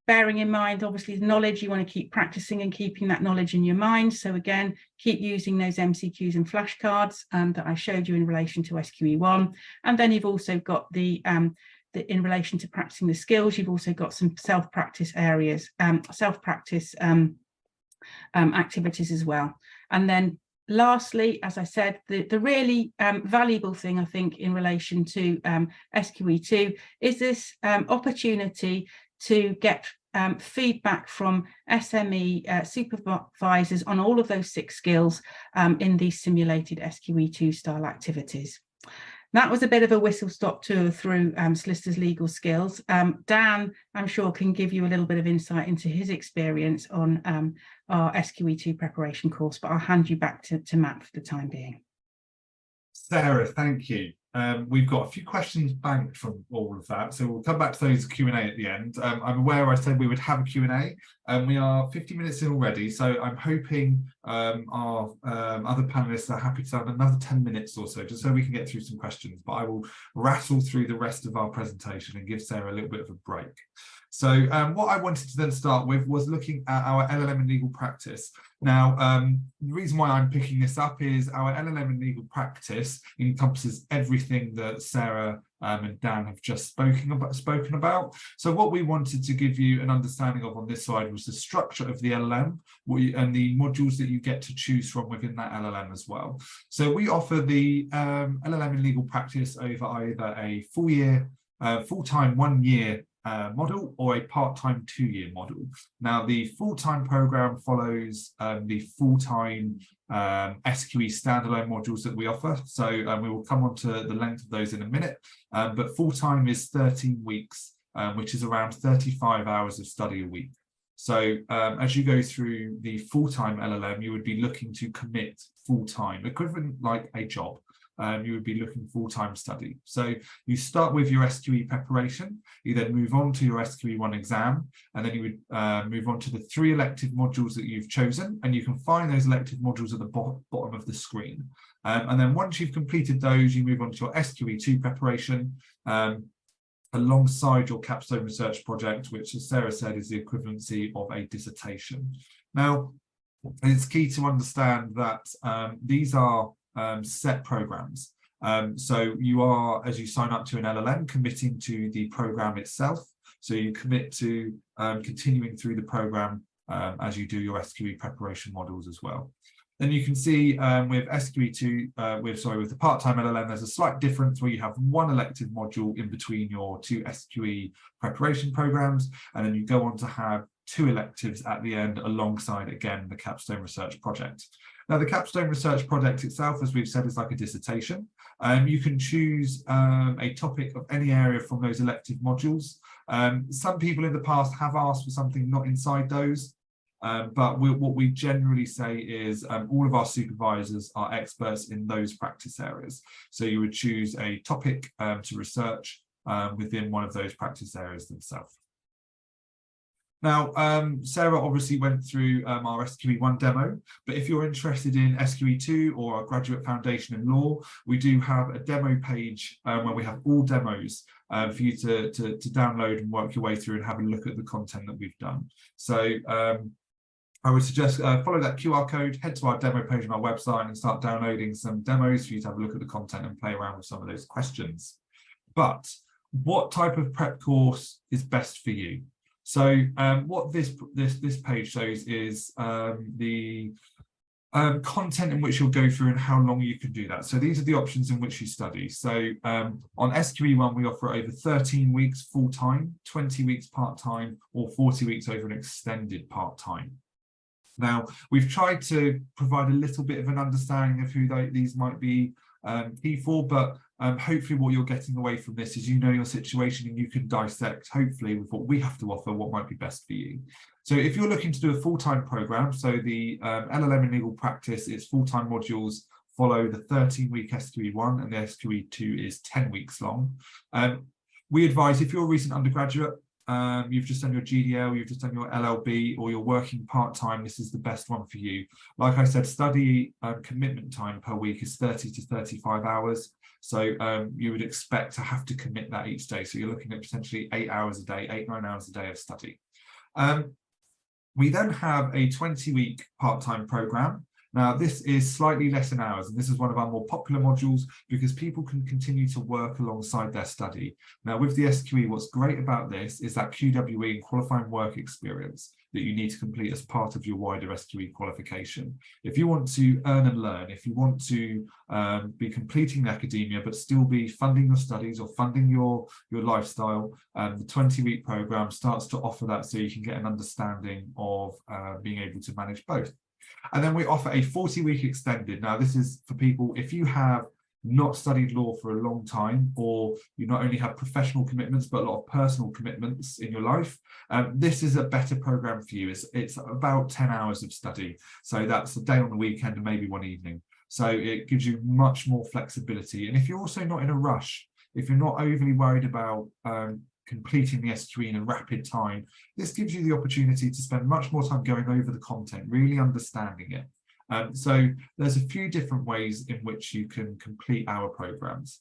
bearing in mind, obviously, the knowledge, you want to keep practicing and keeping that knowledge in your mind. So again, keep using those MCQs and flashcards that I showed you in relation to SQE1. And then you've also got in relation to practicing the skills, you've also got some self-practice areas, self-practice activities as well. And then lastly, as I said, the really valuable thing, I think, in relation to SQE2 is this opportunity to get feedback from SME supervisors on all of those 6 skills in these simulated SQE2 style activities. That was a bit of a whistle-stop tour through solicitors' legal skills. Dan, I'm sure, can give you a little bit of insight into his experience on our SQE2 preparation course, but I'll hand you back to Matt for the time being. Sarah, thank you. We've got a few questions banked from all of that, so we'll come back to those Q&A at the end. I'm aware I said we would have a Q&A, and we are 50 minutes in already, so I'm hoping our other panelists are happy to have another 10 minutes or so, just so we can get through some questions, but I will rattle through the rest of our presentation and give Sarah a little bit of a break. So what I wanted to then start with was looking at our LLM in legal practice. Now, the reason why I'm picking this up is our LLM in legal practice encompasses everything that Sarah and Dan have just spoken about. So what we wanted to give you an understanding of on this slide was the structure of the LLM and the modules that you get to choose from within that LLM as well. So we offer the LLM in legal practice over either a full-time 1 year model or a part-time 2-year model. Now, the full-time program follows the full-time SQE standalone modules that we offer. So we will come on to the length of those in a minute, but full-time is 13 weeks, which is around 35 hours of study a week. So as you go through the full-time LLM, you would be looking to commit full-time, equivalent like a job. You would be looking full-time study. So you start with your SQE preparation, you then move on to your SQE1 exam, and then you would move on to the 3 elective modules that you've chosen, and you can find those elective modules at the bottom of the screen. And then once you've completed those, you move on to your SQE2 preparation, alongside your capstone research project, which, as Sarah said, is the equivalency of a dissertation. Now, it's key to understand that these are set programs. So you are, as you sign up to an LLM, committing to the program itself. So you commit to continuing through the program as you do your SQE preparation models as well. Then you can see with SQE2, with the part-time LLM, there's a slight difference where you have 1 elective module in between your 2 SQE preparation programs, and then you go on to have 2 electives at the end alongside, again, the capstone research project. Now, the capstone research project itself, as we've said, is like a dissertation. You can choose a topic of any area from those elective modules. Some people in the past have asked for something not inside those, but what we generally say is all of our supervisors are experts in those practice areas. So you would choose a topic to research within one of those practice areas themselves. Now, Sarah obviously went through our SQE1 demo, but if you're interested in SQE2 or our Graduate Foundation in Law, we do have a demo page where we have all demos for you to download and work your way through and have a look at the content that we've done. So I would suggest follow that QR code, head to our demo page on our website and start downloading some demos for you to have a look at the content and play around with some of those questions. But what type of prep course is best for you? So what this page shows is the content in which you'll go through and how long you can do that. So these are the options in which you study. So on SQE1, we offer over 13 weeks full-time, 20 weeks part-time, or 40 weeks over an extended part-time. Now, we've tried to provide a little bit of an understanding of who these might be key for, but hopefully what you're getting away from this is you know your situation and you can dissect, hopefully, with what we have to offer, what might be best for you. So if you're looking to do a full-time program, so the LLM in legal practice, its full-time modules follow the 13-week SQE1 and the SQE2 is 10 weeks long. We advise if you're a recent undergraduate, you've just done your GDL, you've just done your LLB, or you're working part-time, this is the best one for you. Like I said, study commitment time per week is 30 to 35 hours. So you would expect to have to commit that each day. So you're looking at potentially 8 hours a day, 8-9 hours a day of study. We then have a 20-week part-time program. Now, this is slightly less in hours, and this is one of our more popular modules because people can continue to work alongside their study. Now, with the SQE, what's great about this is that QWE and qualifying work experience that you need to complete as part of your wider SQE qualification. If you want to earn and learn, if you want to be completing academia but still be funding your studies or funding your lifestyle, the 20-week program starts to offer that so you can get an understanding of being able to manage both. And then we offer a 40-week extended. Now, this is for people, if you have not studied law for a long time, or you not only have professional commitments, but a lot of personal commitments in your life, this is a better program for you. It's about 10 hours of study. So that's a day on the weekend and maybe one evening. So it gives you much more flexibility. And if you're also not in a rush, if you're not overly worried about completing the SQE in a rapid time, this gives you the opportunity to spend much more time going over the content, really understanding it. So there's a few different ways in which you can complete our programs.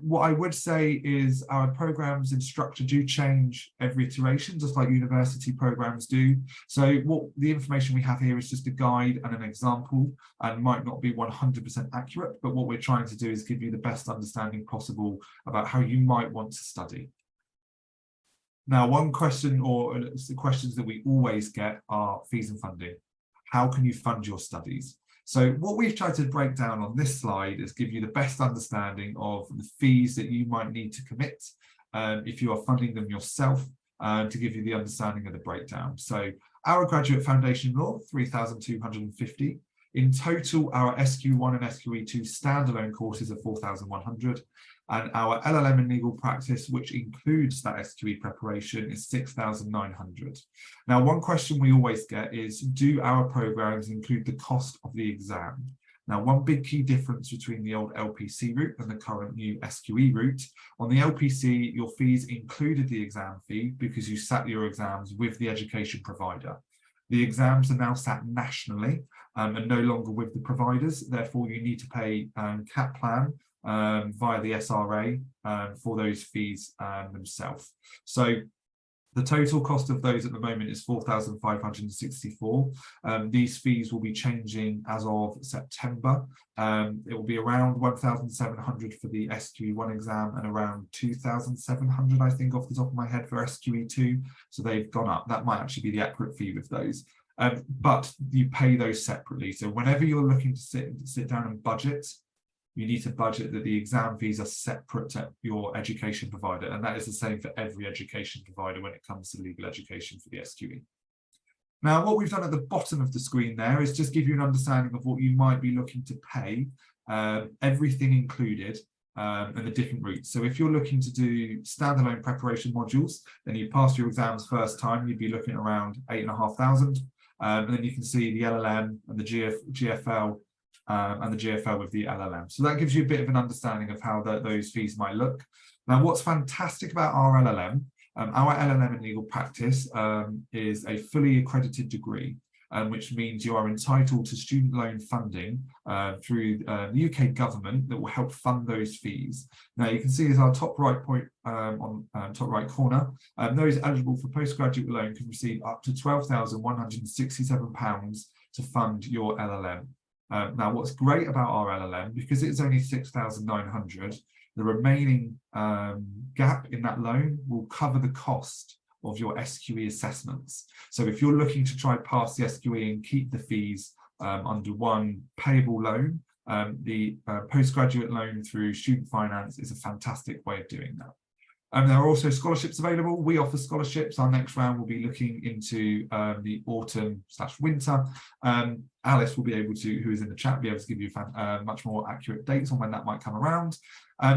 What I would say is our programs in structure do change every iteration, just like university programs do. So what the information we have here is just a guide and an example, and might not be 100% accurate, but what we're trying to do is give you the best understanding possible about how you might want to study. Now, one question, or the questions that we always get, are fees and funding. How can you fund your studies? So what we've tried to break down on this slide is give you the best understanding of the fees that you might need to commit if you are funding them yourself, to give you the understanding of the breakdown. So our graduate foundation law, 3,250. In total, our SQ1 and SQE2 standalone courses are 4,100. And our LLM in legal practice, which includes that SQE preparation, is 6,900. Now, one question we always get is, do our programs include the cost of the exam? Now, one big key difference between the old LPC route and the current new SQE route, on the LPC, your fees included the exam fee because you sat your exams with the education provider. The exams are now sat nationally and no longer with the providers. Therefore, you need to pay CAP plan via the SRA for those fees themselves. So the total cost of those at the moment is 4,564. These fees will be changing as of September. It will be around 1,700 for the SQE1 exam and around 2,700, I think, off the top of my head, for SQE2. So they've gone up. That might actually be the accurate fee with those. But you pay those separately. So whenever you're looking to sit down and budget, you need to budget that the exam fees are separate to your education provider. And that is the same for every education provider when it comes to legal education for the SQE. Now, what we've done at the bottom of the screen there is just give you an understanding of what you might be looking to pay, everything included, and the different routes. So if you're looking to do standalone preparation modules, then you pass your exams first time, you'd be looking at around 8,500. And then you can see the LLM and the GFL and the GFL with the LLM. So that gives you a bit of an understanding of how those fees might look. Now, what's fantastic about our LLM in legal practice is a fully accredited degree, which means you are entitled to student loan funding through the UK government that will help fund those fees. Now, you can see as our top right point on top right corner, those eligible for postgraduate loan can receive up to £12,167 to fund your LLM. Now, what's great about our LLM, because it's only 6,900, the remaining gap in that loan will cover the cost of your SQE assessments. So if you're looking to try pass the SQE and keep the fees under one payable loan, the postgraduate loan through student finance is a fantastic way of doing that. There are also scholarships available. We offer scholarships. Our next round will be looking into the autumn/winter. Alice will be able to, who is in the chat, be able to give you much more accurate dates on when that might come around.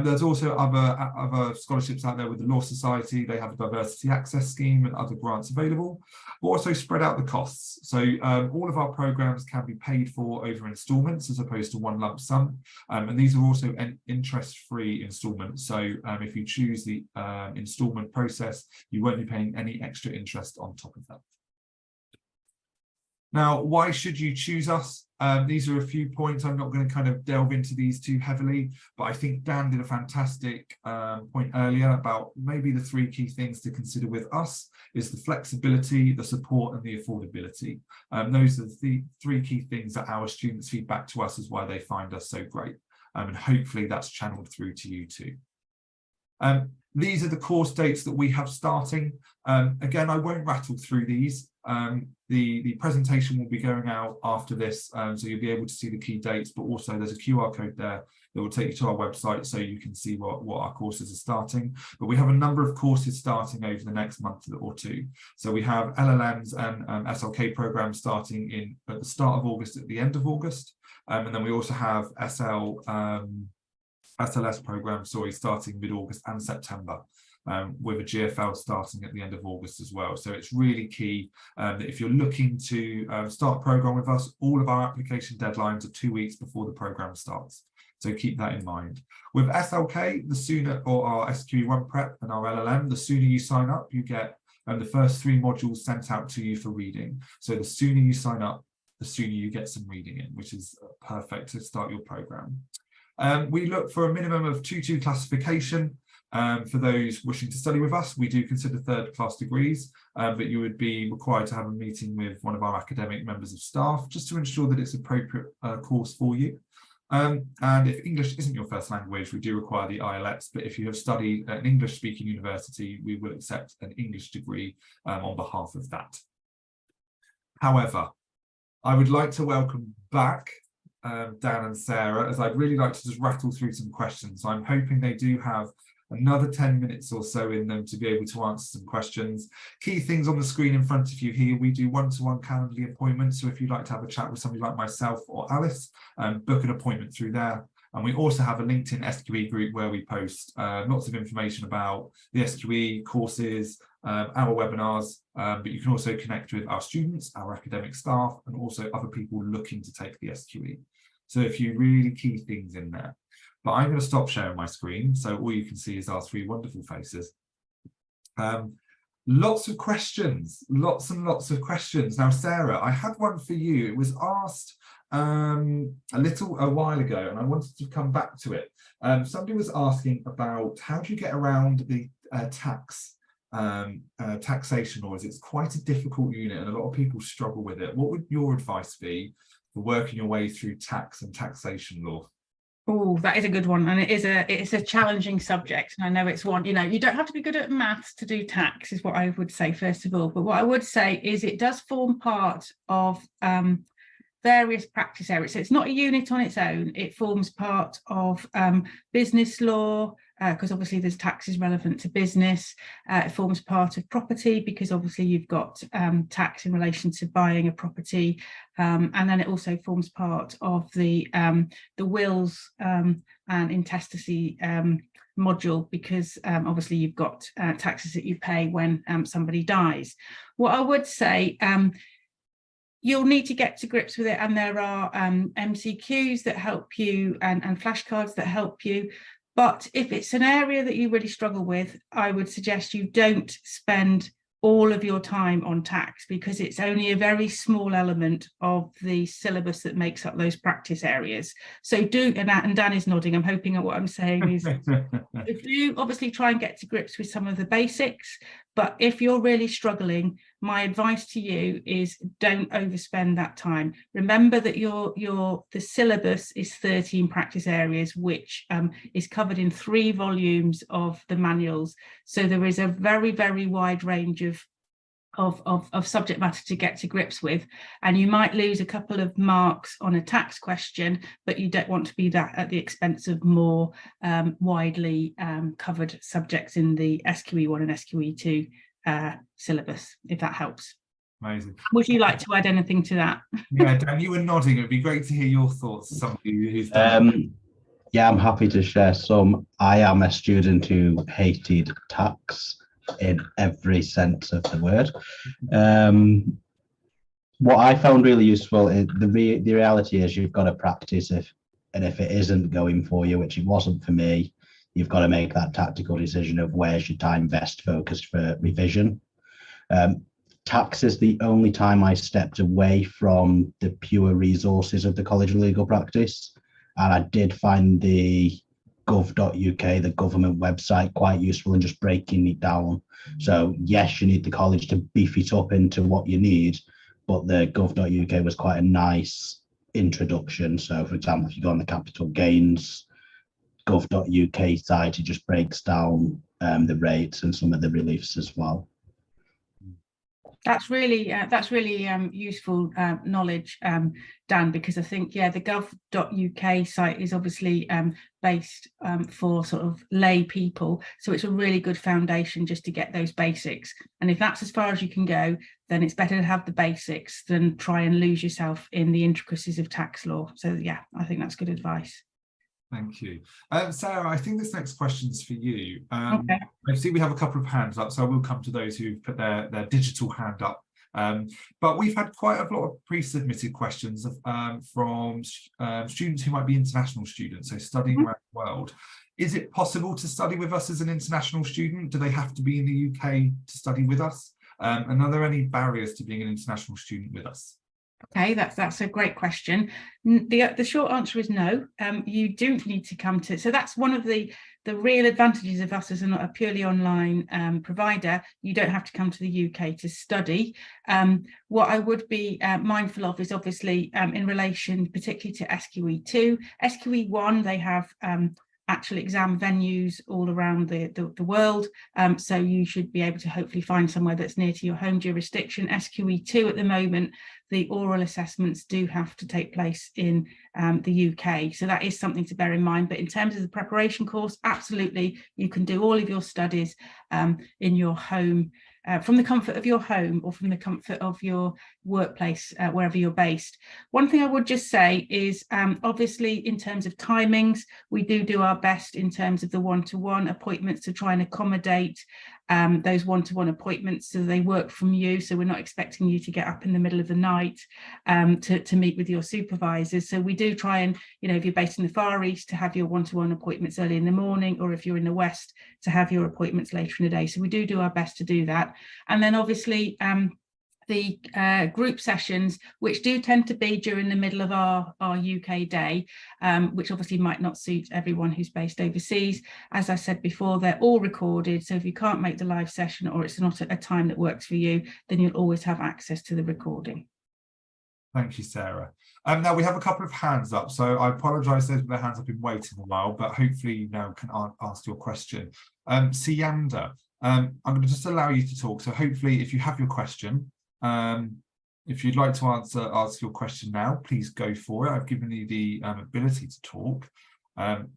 There's also other scholarships out there with the Law Society. They have a diversity access scheme and other grants available. We'll also spread out the costs. So all of our programs can be paid for over instalments as opposed to one lump sum. And these are also an interest-free instalments. So if you choose the instalment process, you won't be paying any extra interest on top of that. Now, why should you choose us? These are a few points. I'm not going to kind of delve into these too heavily, but I think Dan did a fantastic point earlier about maybe the 3 key things to consider with us is the flexibility, the support, and the affordability. Those are the 3 key things that our students feed back to us as why they find us so great. And hopefully that's channeled through to you too. These are the course dates that we have starting. Again, I won't rattle through these. The presentation will be going out after this, so you'll be able to see the key dates, but also there's a QR code there that will take you to our website so you can see what our courses are starting. But we have a number of courses starting over the next month or 2. So we have LLMs and SLK programs starting at the start of August, at the end of August. And then we also have SLS program, starting mid-August and September, with a GFL starting at the end of August as well. So it's really key that if you're looking to start a program with us, all of our application deadlines are 2 weeks before the program starts. So keep that in mind. With SLK, the sooner, or our SQE1 prep and our LLM, the sooner you sign up, you get the first 3 modules sent out to you for reading. So the sooner you sign up, the sooner you get some reading in, which is perfect to start your program. We look for a minimum of 2-2 classification for those wishing to study with us. We do consider 3rd-class degrees, but you would be required to have a meeting with one of our academic members of staff just to ensure that it's an appropriate course for you. And if English isn't your first language, we do require the IELTS, but if you have studied at an English-speaking university, we will accept an English degree on behalf of that. However, I would like to welcome back Dan and Sarah, as I'd really like to just rattle through some questions. So I'm hoping they do have another 10 minutes or so in them to be able to answer some questions. Key things on the screen in front of you here, we do one-to-one Calendly appointments. So if you'd like to have a chat with somebody like myself or Alice, book an appointment through there. And we also have a LinkedIn SQE group where we post lots of information about the SQE courses, our webinars, but you can also connect with our students, our academic staff, and also other people looking to take the SQE. So a few really key things in there. But I'm going to stop sharing my screen, so all you can see is our 3 wonderful faces. Lots of questions, lots and lots of questions. Now, Sarah, I had one for you. It was asked a while ago, and I wanted to come back to it. Somebody was asking about how do you get around the taxation laws. It's quite a difficult unit, and a lot of people struggle with it. What would your advice be for working your way through tax and taxation law? Oh, that is a good one, and it's a challenging subject, and I know it's one, you don't have to be good at maths to do tax, is what I would say first of all. But what I would say is it does form part of various practice areas. So it's not a unit on its own. It forms part of business law, because obviously there's taxes relevant to business. It forms part of property, because obviously you've got tax in relation to buying a property, and then it also forms part of the wills and intestacy module, because obviously you've got taxes that you pay when somebody dies. What I would say, you'll need to get to grips with it, and there are MCQs that help you and flashcards that help you. But if it's an area that you really struggle with, I would suggest you don't spend all of your time on tax, because it's only a very small element of the syllabus that makes up those practice areas. So and Dan is nodding, I'm hoping that what I'm saying is, do obviously try and get to grips with some of the basics, but if you're really struggling, my advice to you is don't overspend that time. Remember that the syllabus is 13 practice areas, which is covered in 3 volumes of the manuals. So there is a very, very wide range of subject matter to get to grips with, and you might lose a couple of marks on a tax question, but you don't want to be that at the expense of more widely covered subjects in the SQE1 and SQE2 syllabus, if that helps. Amazing. Would you like to add anything to that? Yeah, Dan, you were nodding. It'd be great to hear your thoughts as somebody who's done. Yeah, I'm happy to share some. I am a student who hated tax in every sense of the word. What I found really useful is the reality is you've got to practice if it isn't going for you, which it wasn't for me, you've got to make that tactical decision of where's your time best focused for revision. Tax is the only time I stepped away from the pure resources of the College of Legal Practice. And I did find the gov.uk, the government website, quite useful in just breaking it down. So yes, you need the college to beef it up into what you need, but the gov.uk was quite a nice introduction. So for example, if you go on the capital gains gov.uk site, it just breaks down the rates and some of the reliefs as well. That's really useful knowledge, Dan, because I think, yeah, the gov.uk site is obviously based for sort of lay people. So it's a really good foundation just to get those basics. And if that's as far as you can go, then it's better to have the basics than try and lose yourself in the intricacies of tax law. So yeah, I think that's good advice. Thank you. Sarah, I think this next question's for you. Okay. I see we have a couple of hands up, so I will come to those who've put their digital hand up. But we've had quite a lot of pre-submitted questions from students who might be international students, so studying around the world. Is it possible to study with us as an international student? Do they have to be in the UK to study with us? And are there any barriers to being an international student with us? Okay, that's a great question. The short answer is no. You don't need to come to. So that's one of the real advantages of us as a purely online provider. You don't have to come to the UK to study. What I would be mindful of is obviously in relation particularly to SQE2. SQE1, they have actual exam venues all around the world. So you should be able to hopefully find somewhere that's near to your home jurisdiction. SQE2 at the moment, the oral assessments do have to take place in the UK. So that is something to bear in mind. But in terms of the preparation course, absolutely, you can do all of your studies in your home, from the comfort of your home or from the comfort of your workplace, wherever you're based. One thing I would just say is obviously in terms of timings, we do our best in terms of the one-to-one appointments to try and accommodate those one-to-one appointments so they work from you. So we're not expecting you to get up in the middle of the night to meet with your supervisors. So we do try and, if you're based in the Far East, to have your one-to-one appointments early in the morning, or if you're in the West, to have your appointments later in the day. So we do our best to do that. And then obviously the group sessions, which do tend to be during the middle of our UK day, which obviously might not suit everyone who's based overseas. As I said before, they're all recorded. So if you can't make the live session or it's not a time that works for you, then you'll always have access to the recording. Thank you, Sarah. Now we have a couple of hands up, so I apologise those with their hands up been waiting a while, but hopefully you now can ask your question. Sianda, I'm going to just allow you to talk. So hopefully if you have your question, if you'd like to ask your question now, please go for it. I've given you the ability to talk.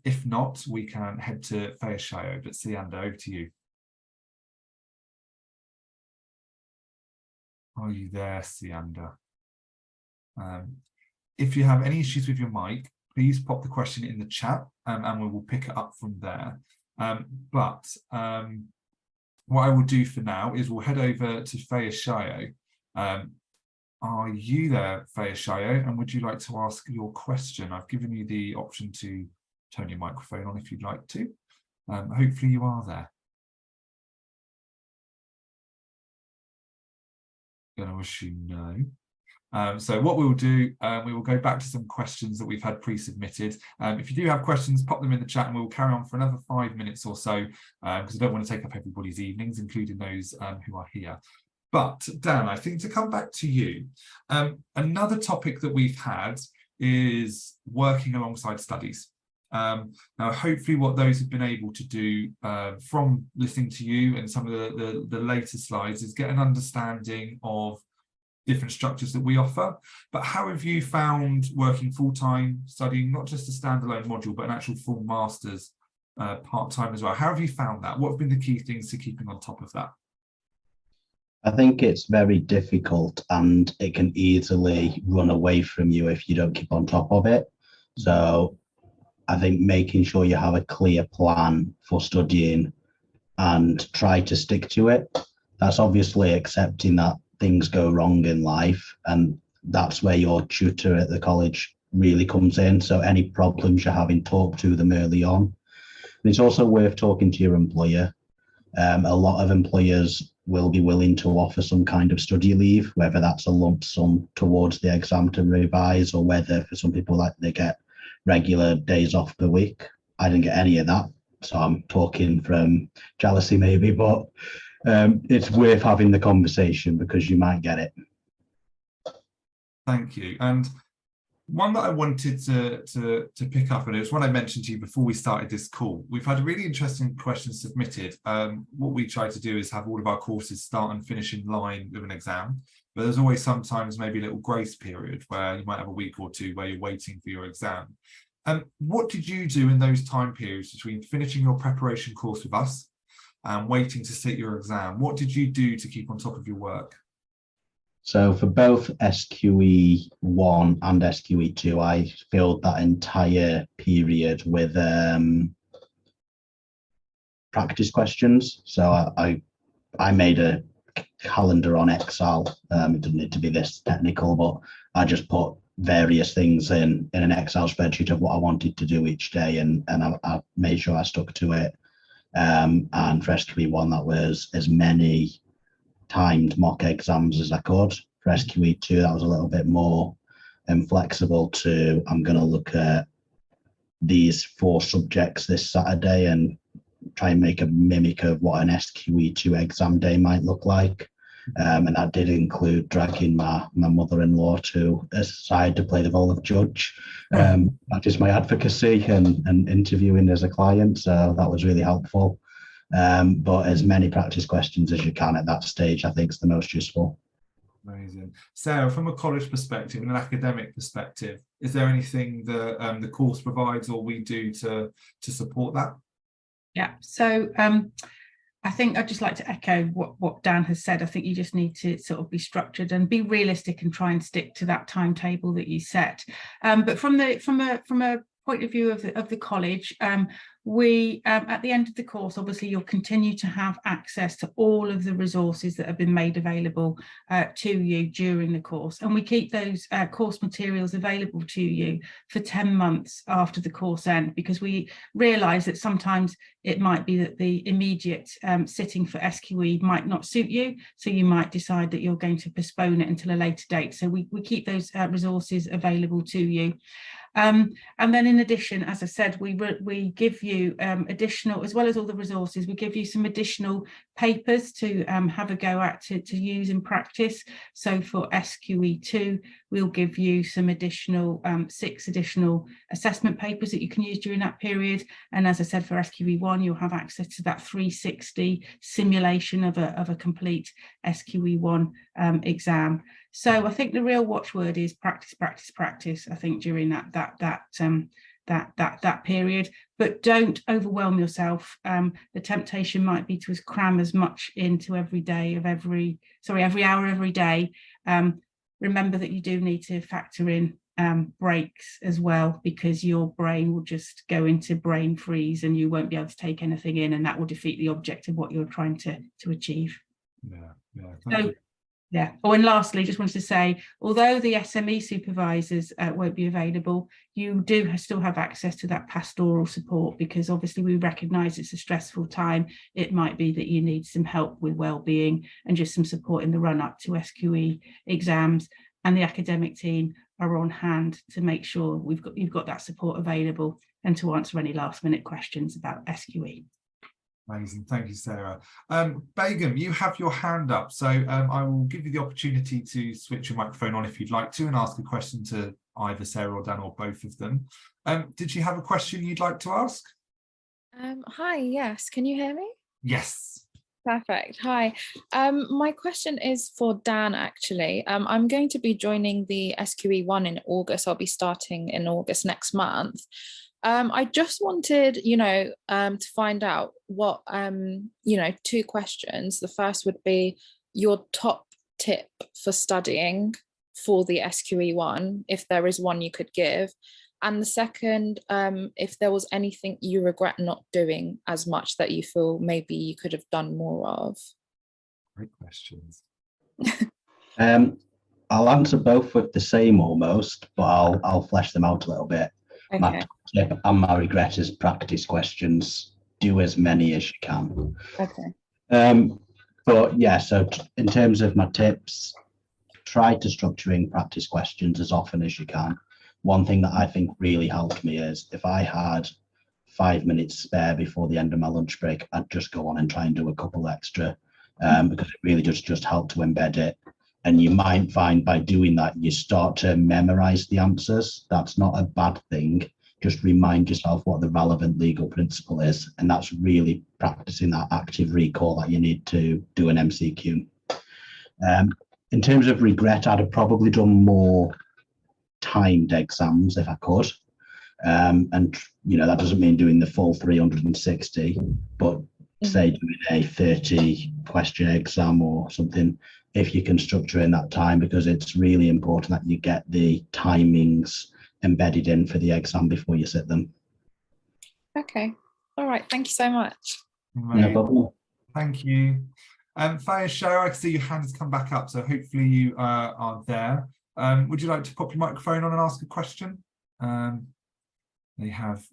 If not, we can head to Fayashayo, but Sianda, over to you. Are you there, Sianda? If you have any issues with your mic, please pop the question in the chat and we will pick it up from there. What I will do for now is we'll head over to Fayashayo. Are you there, Fayashayo? And would you like to ask your question? I've given you the option to turn your microphone on if you'd like to. Hopefully you are there. I'm going to assume no. So what we'll do, we will go back to some questions that we've had pre-submitted. If you do have questions, pop them in the chat and we'll carry on for another 5 minutes or so, because I don't want to take up everybody's evenings, including those who are here. But Dan, I think to come back to you, another topic that we've had is working alongside studies. Now, hopefully what those have been able to do from listening to you and some of the later slides is get an understanding of different structures that we offer. But how have you found working full-time, studying not just a standalone module, but an actual full master's part-time as well? How have you found that? What have been the key things to keeping on top of that? I think it's very difficult and it can easily run away from you if you don't keep on top of it. So I think making sure you have a clear plan for studying and try to stick to it. That's obviously accepting that things go wrong in life, and that's where your tutor at the college really comes in. So any problems you're having, talk to them early on. And it's also worth talking to your employer. A lot of employers will be willing to offer some kind of study leave, whether that's a lump sum towards the exam to revise, or whether for some people like they get regular days off per week. I didn't get any of that, so I'm talking from jealousy maybe, but it's worth having the conversation because you might get it. Thank you. And one that I wanted to pick up on, it was one I mentioned to you before we started this call. We've had a really interesting question submitted. What we try to do is have all of our courses start and finish in line with an exam, but there's always sometimes maybe a little grace period where you might have a week or two where you're waiting for your exam. What did you do in those time periods between finishing your preparation course with us and waiting to sit your exam? What did you do to keep on top of your work? So for both SQE1 and SQE2, I filled that entire period with practice questions. So I made a calendar on Excel. It doesn't need to be this technical, but I just put various things in an Excel spreadsheet of what I wanted to do each day, and I made sure I stuck to it. And for SQE1, that was as many timed mock exams as I could. For SQE2, that was a little bit more flexible to, I'm going to look at these 4 subjects this Saturday and try and make a mimic of what an SQE2 exam day might look like. And that did include dragging my mother-in-law to a side to play the role of judge, practice my advocacy and interviewing as a client. So that was really helpful. But as many practice questions as you can at that stage, I think is the most useful. Amazing. Sarah, from a college perspective and an academic perspective, is there anything that the course provides or we do to support that? Yeah, so I think I'd just like to echo what Dan has said. I think you just need to sort of be structured and be realistic and try and stick to that timetable that you set. But from a point of view of the college, we at the end of the course, obviously you'll continue to have access to all of the resources that have been made available to you during the course, and we keep those course materials available to you for 10 months after the course end, because we realise that sometimes it might be that the immediate sitting for SQE might not suit you, so you might decide that you're going to postpone it until a later date. So we keep those resources available to you. And then in addition, as I said, we give you additional, as well as all the resources, we give you some additional papers to have a go at to use in practice. So for SQE2, we'll give you some additional 6 additional assessment papers that you can use during that period. And as I said, for SQE1, you'll have access to that 360 simulation of a complete SQE1 exam. So I think the real watchword is practice, practice, practice. I think during that period, but don't overwhelm yourself. The temptation might be to cram as much into every hour every day. Remember that you do need to factor in breaks as well, because your brain will just go into brain freeze and you won't be able to take anything in, and that will defeat the object of what you're trying to achieve. Thank you. Yeah. Oh, and lastly, just wanted to say, although the SME supervisors won't be available, you do still have access to that pastoral support, because obviously we recognise it's a stressful time. It might be that you need some help with wellbeing and just some support in the run up to SQE exams, and the academic team are on hand to make sure you've got that support available and to answer any last minute questions about SQE. Amazing. Thank you, Sarah. Begum, you have your hand up, so I will give you the opportunity to switch your microphone on if you'd like to and ask a question to either Sarah or Dan or both of them. Did you have a question you'd like to ask? Hi, yes. Can you hear me? Yes. Perfect. Hi. My question is for Dan, actually. I'm going to be joining the SQE1 in August. I'll be starting in August next month. I just wanted, to find out what, 2 questions. The first would be, your top tip for studying for the SQE1, if there is one you could give. And the second, if there was anything you regret not doing as much that you feel maybe you could have done more of. Great questions. I'll answer both with the same almost, but I'll flesh them out a little bit. Okay. My tip and my regret is practice questions. Do as many as you can. Okay. But yeah, so in terms of my tips, try to structuring practice questions as often as you can. One thing that I think really helped me is if I had 5 minutes spare before the end of my lunch break, I'd just go on and try and do a couple extra, because it really just helped to embed it. And you might find by doing that, you start to memorize the answers. That's not a bad thing. Just remind yourself what the relevant legal principle is. And that's really practicing that active recall that you need to do an MCQ. In terms of regret, I'd have probably done more timed exams if I could. And, you know, that doesn't mean doing the full 360, but say doing a 30 question exam or something, if you can structure in that time, because it's really important that you get the timings embedded in for the exam before you sit them. Okay. All right. Thank you so much. No problem. Thank you. Fire Show, I can see your hand has come back up, so hopefully you are there. Would you like to pop your microphone on and ask a question? They have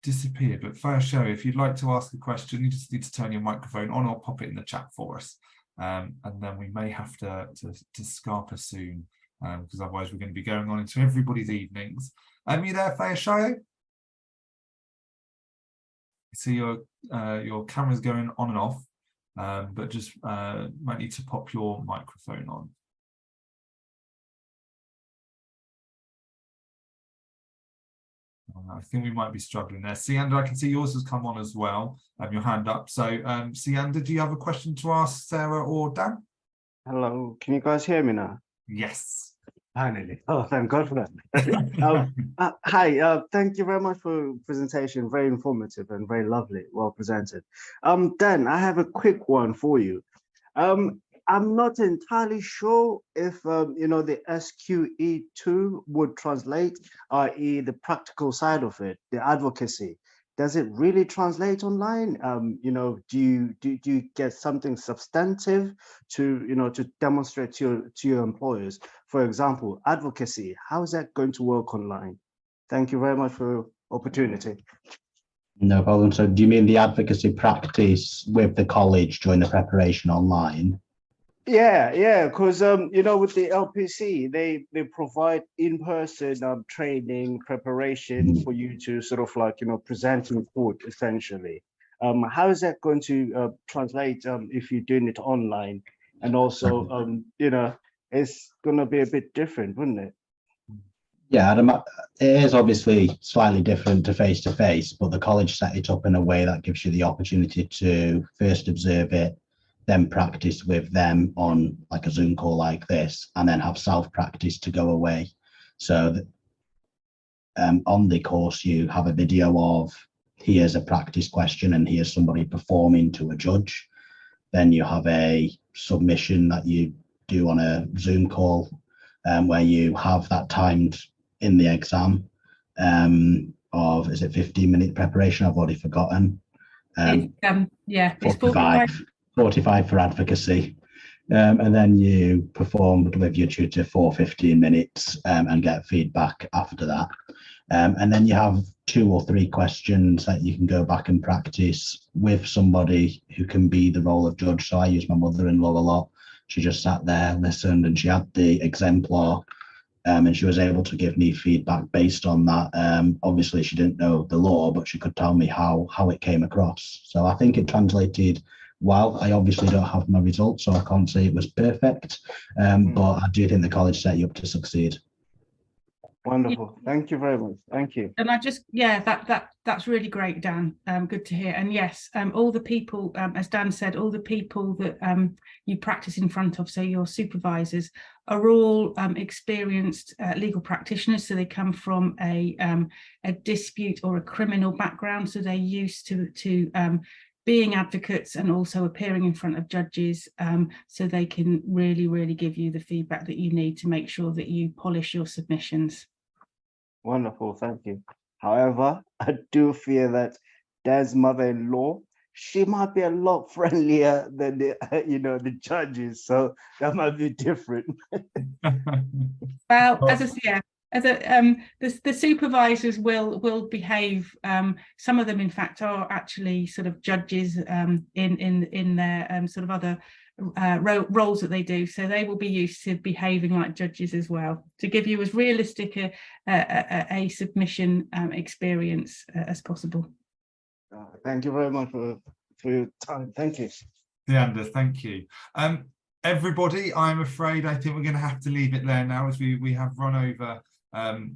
disappeared, but Fire Show, if you'd like to ask a question, you just need to turn your microphone on or pop it in the chat for us. And then we may have to scarper soon, because otherwise we're going to be going on into everybody's evenings. You there, Fire Show? See your camera's going on and off, but just might need to pop your microphone on. I think we might be struggling there. Sianda, I can see yours has come on as well. Your hand up. So, Sianda, do you have a question to ask Sarah or Dan? Hello, can you guys hear me now? Yes. Finally. Oh, thank God for that. Hi, thank you very much for your presentation. Very informative and very lovely. Well presented. Dan, I have a quick one for you. I'm not entirely sure if you know, the SQE2 would translate, i.e. the practical side of it, the advocacy. Does it really translate online? You know, do you get something substantive to, you know, to demonstrate to your employers? For example, advocacy, how is that going to work online? Thank you very much for the opportunity. No problem. So do you mean the advocacy practice with the college during the preparation online? Yeah, because you know, with the LPC, they provide in-person training preparation for you to sort of like, you know, present in court essentially. How is that going to translate if you're doing it online? And also, you know, it's going to be a bit different, wouldn't it? Yeah, it is obviously slightly different to face, but the college set it up in a way that gives you the opportunity to first observe it, then practice with them on like a Zoom call like this, and then have self-practice to go away. So that, on the course, you have a video of here's a practice question and here's somebody performing to a judge. Then you have a submission that you do on a Zoom call, where you have that timed in the exam of, is it 15-minute preparation? I've already forgotten. Yeah, it's 45 for advocacy, and then you perform with your tutor for 15 minutes and get feedback after that, and then you have 2 or 3 questions that you can go back and practice with somebody who can be the role of judge. So I use my mother-in-law a lot. She just sat there, listened, and she had the exemplar, and she was able to give me feedback based on that. Obviously she didn't know the law, but she could tell me how it came across. So I think it translated well. I obviously don't have my results, so I can't say it was perfect, but I do think the college set you up to succeed. Wonderful. Thank you very much. Thank you. And I just, yeah, that's really great, Dan. Good to hear. And yes, all the people, as Dan said, all the people that you practice in front of, so your supervisors, are all experienced legal practitioners. So they come from a dispute or a criminal background. So they're used to being advocates and also appearing in front of judges, so they can really give you the feedback that you need to make sure that you polish your submissions. Wonderful, thank you. However, I do fear that Dan's mother-in-law, she might be a lot friendlier than the the judges, so that might be different. Well, as I say, yeah, the supervisors will behave. Some of them, in fact, are actually sort of judges in their sort of other roles that they do, so they will be used to behaving like judges as well, to give you as realistic a submission experience as possible. Thank you very much for your time. Thank you. Leander, thank you. Everybody, I'm afraid I think we're going to have to leave it there now, as we have run over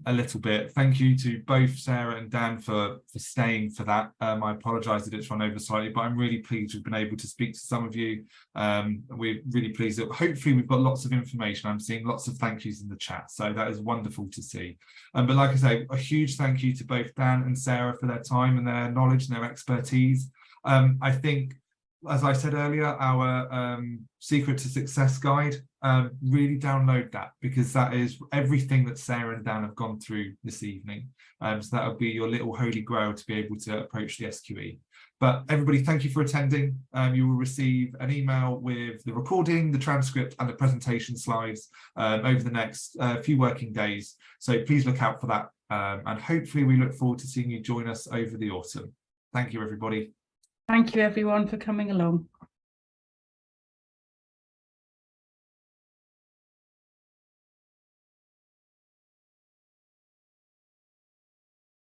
a little bit. Thank you to both Sarah and Dan for staying for that. I apologise that it's run over slightly, but I'm really pleased we've been able to speak to some of you. We're really pleased that hopefully we've got lots of information. I'm seeing lots of thank yous in the chat, so that is wonderful to see. But like I say, a huge thank you to both Dan and Sarah for their time and their knowledge and their expertise. I think, as I said earlier, our Secret to Success guide, really download that, because that is everything that Sarah and Dan have gone through this evening. So that'll be your little holy grail to be able to approach the SQE. But everybody, thank you for attending. You will receive an email with the recording, the transcript and the presentation slides over the next few working days. So please look out for that. And hopefully we look forward to seeing you join us over the autumn. Thank you, everybody. Thank you, everyone, for coming along.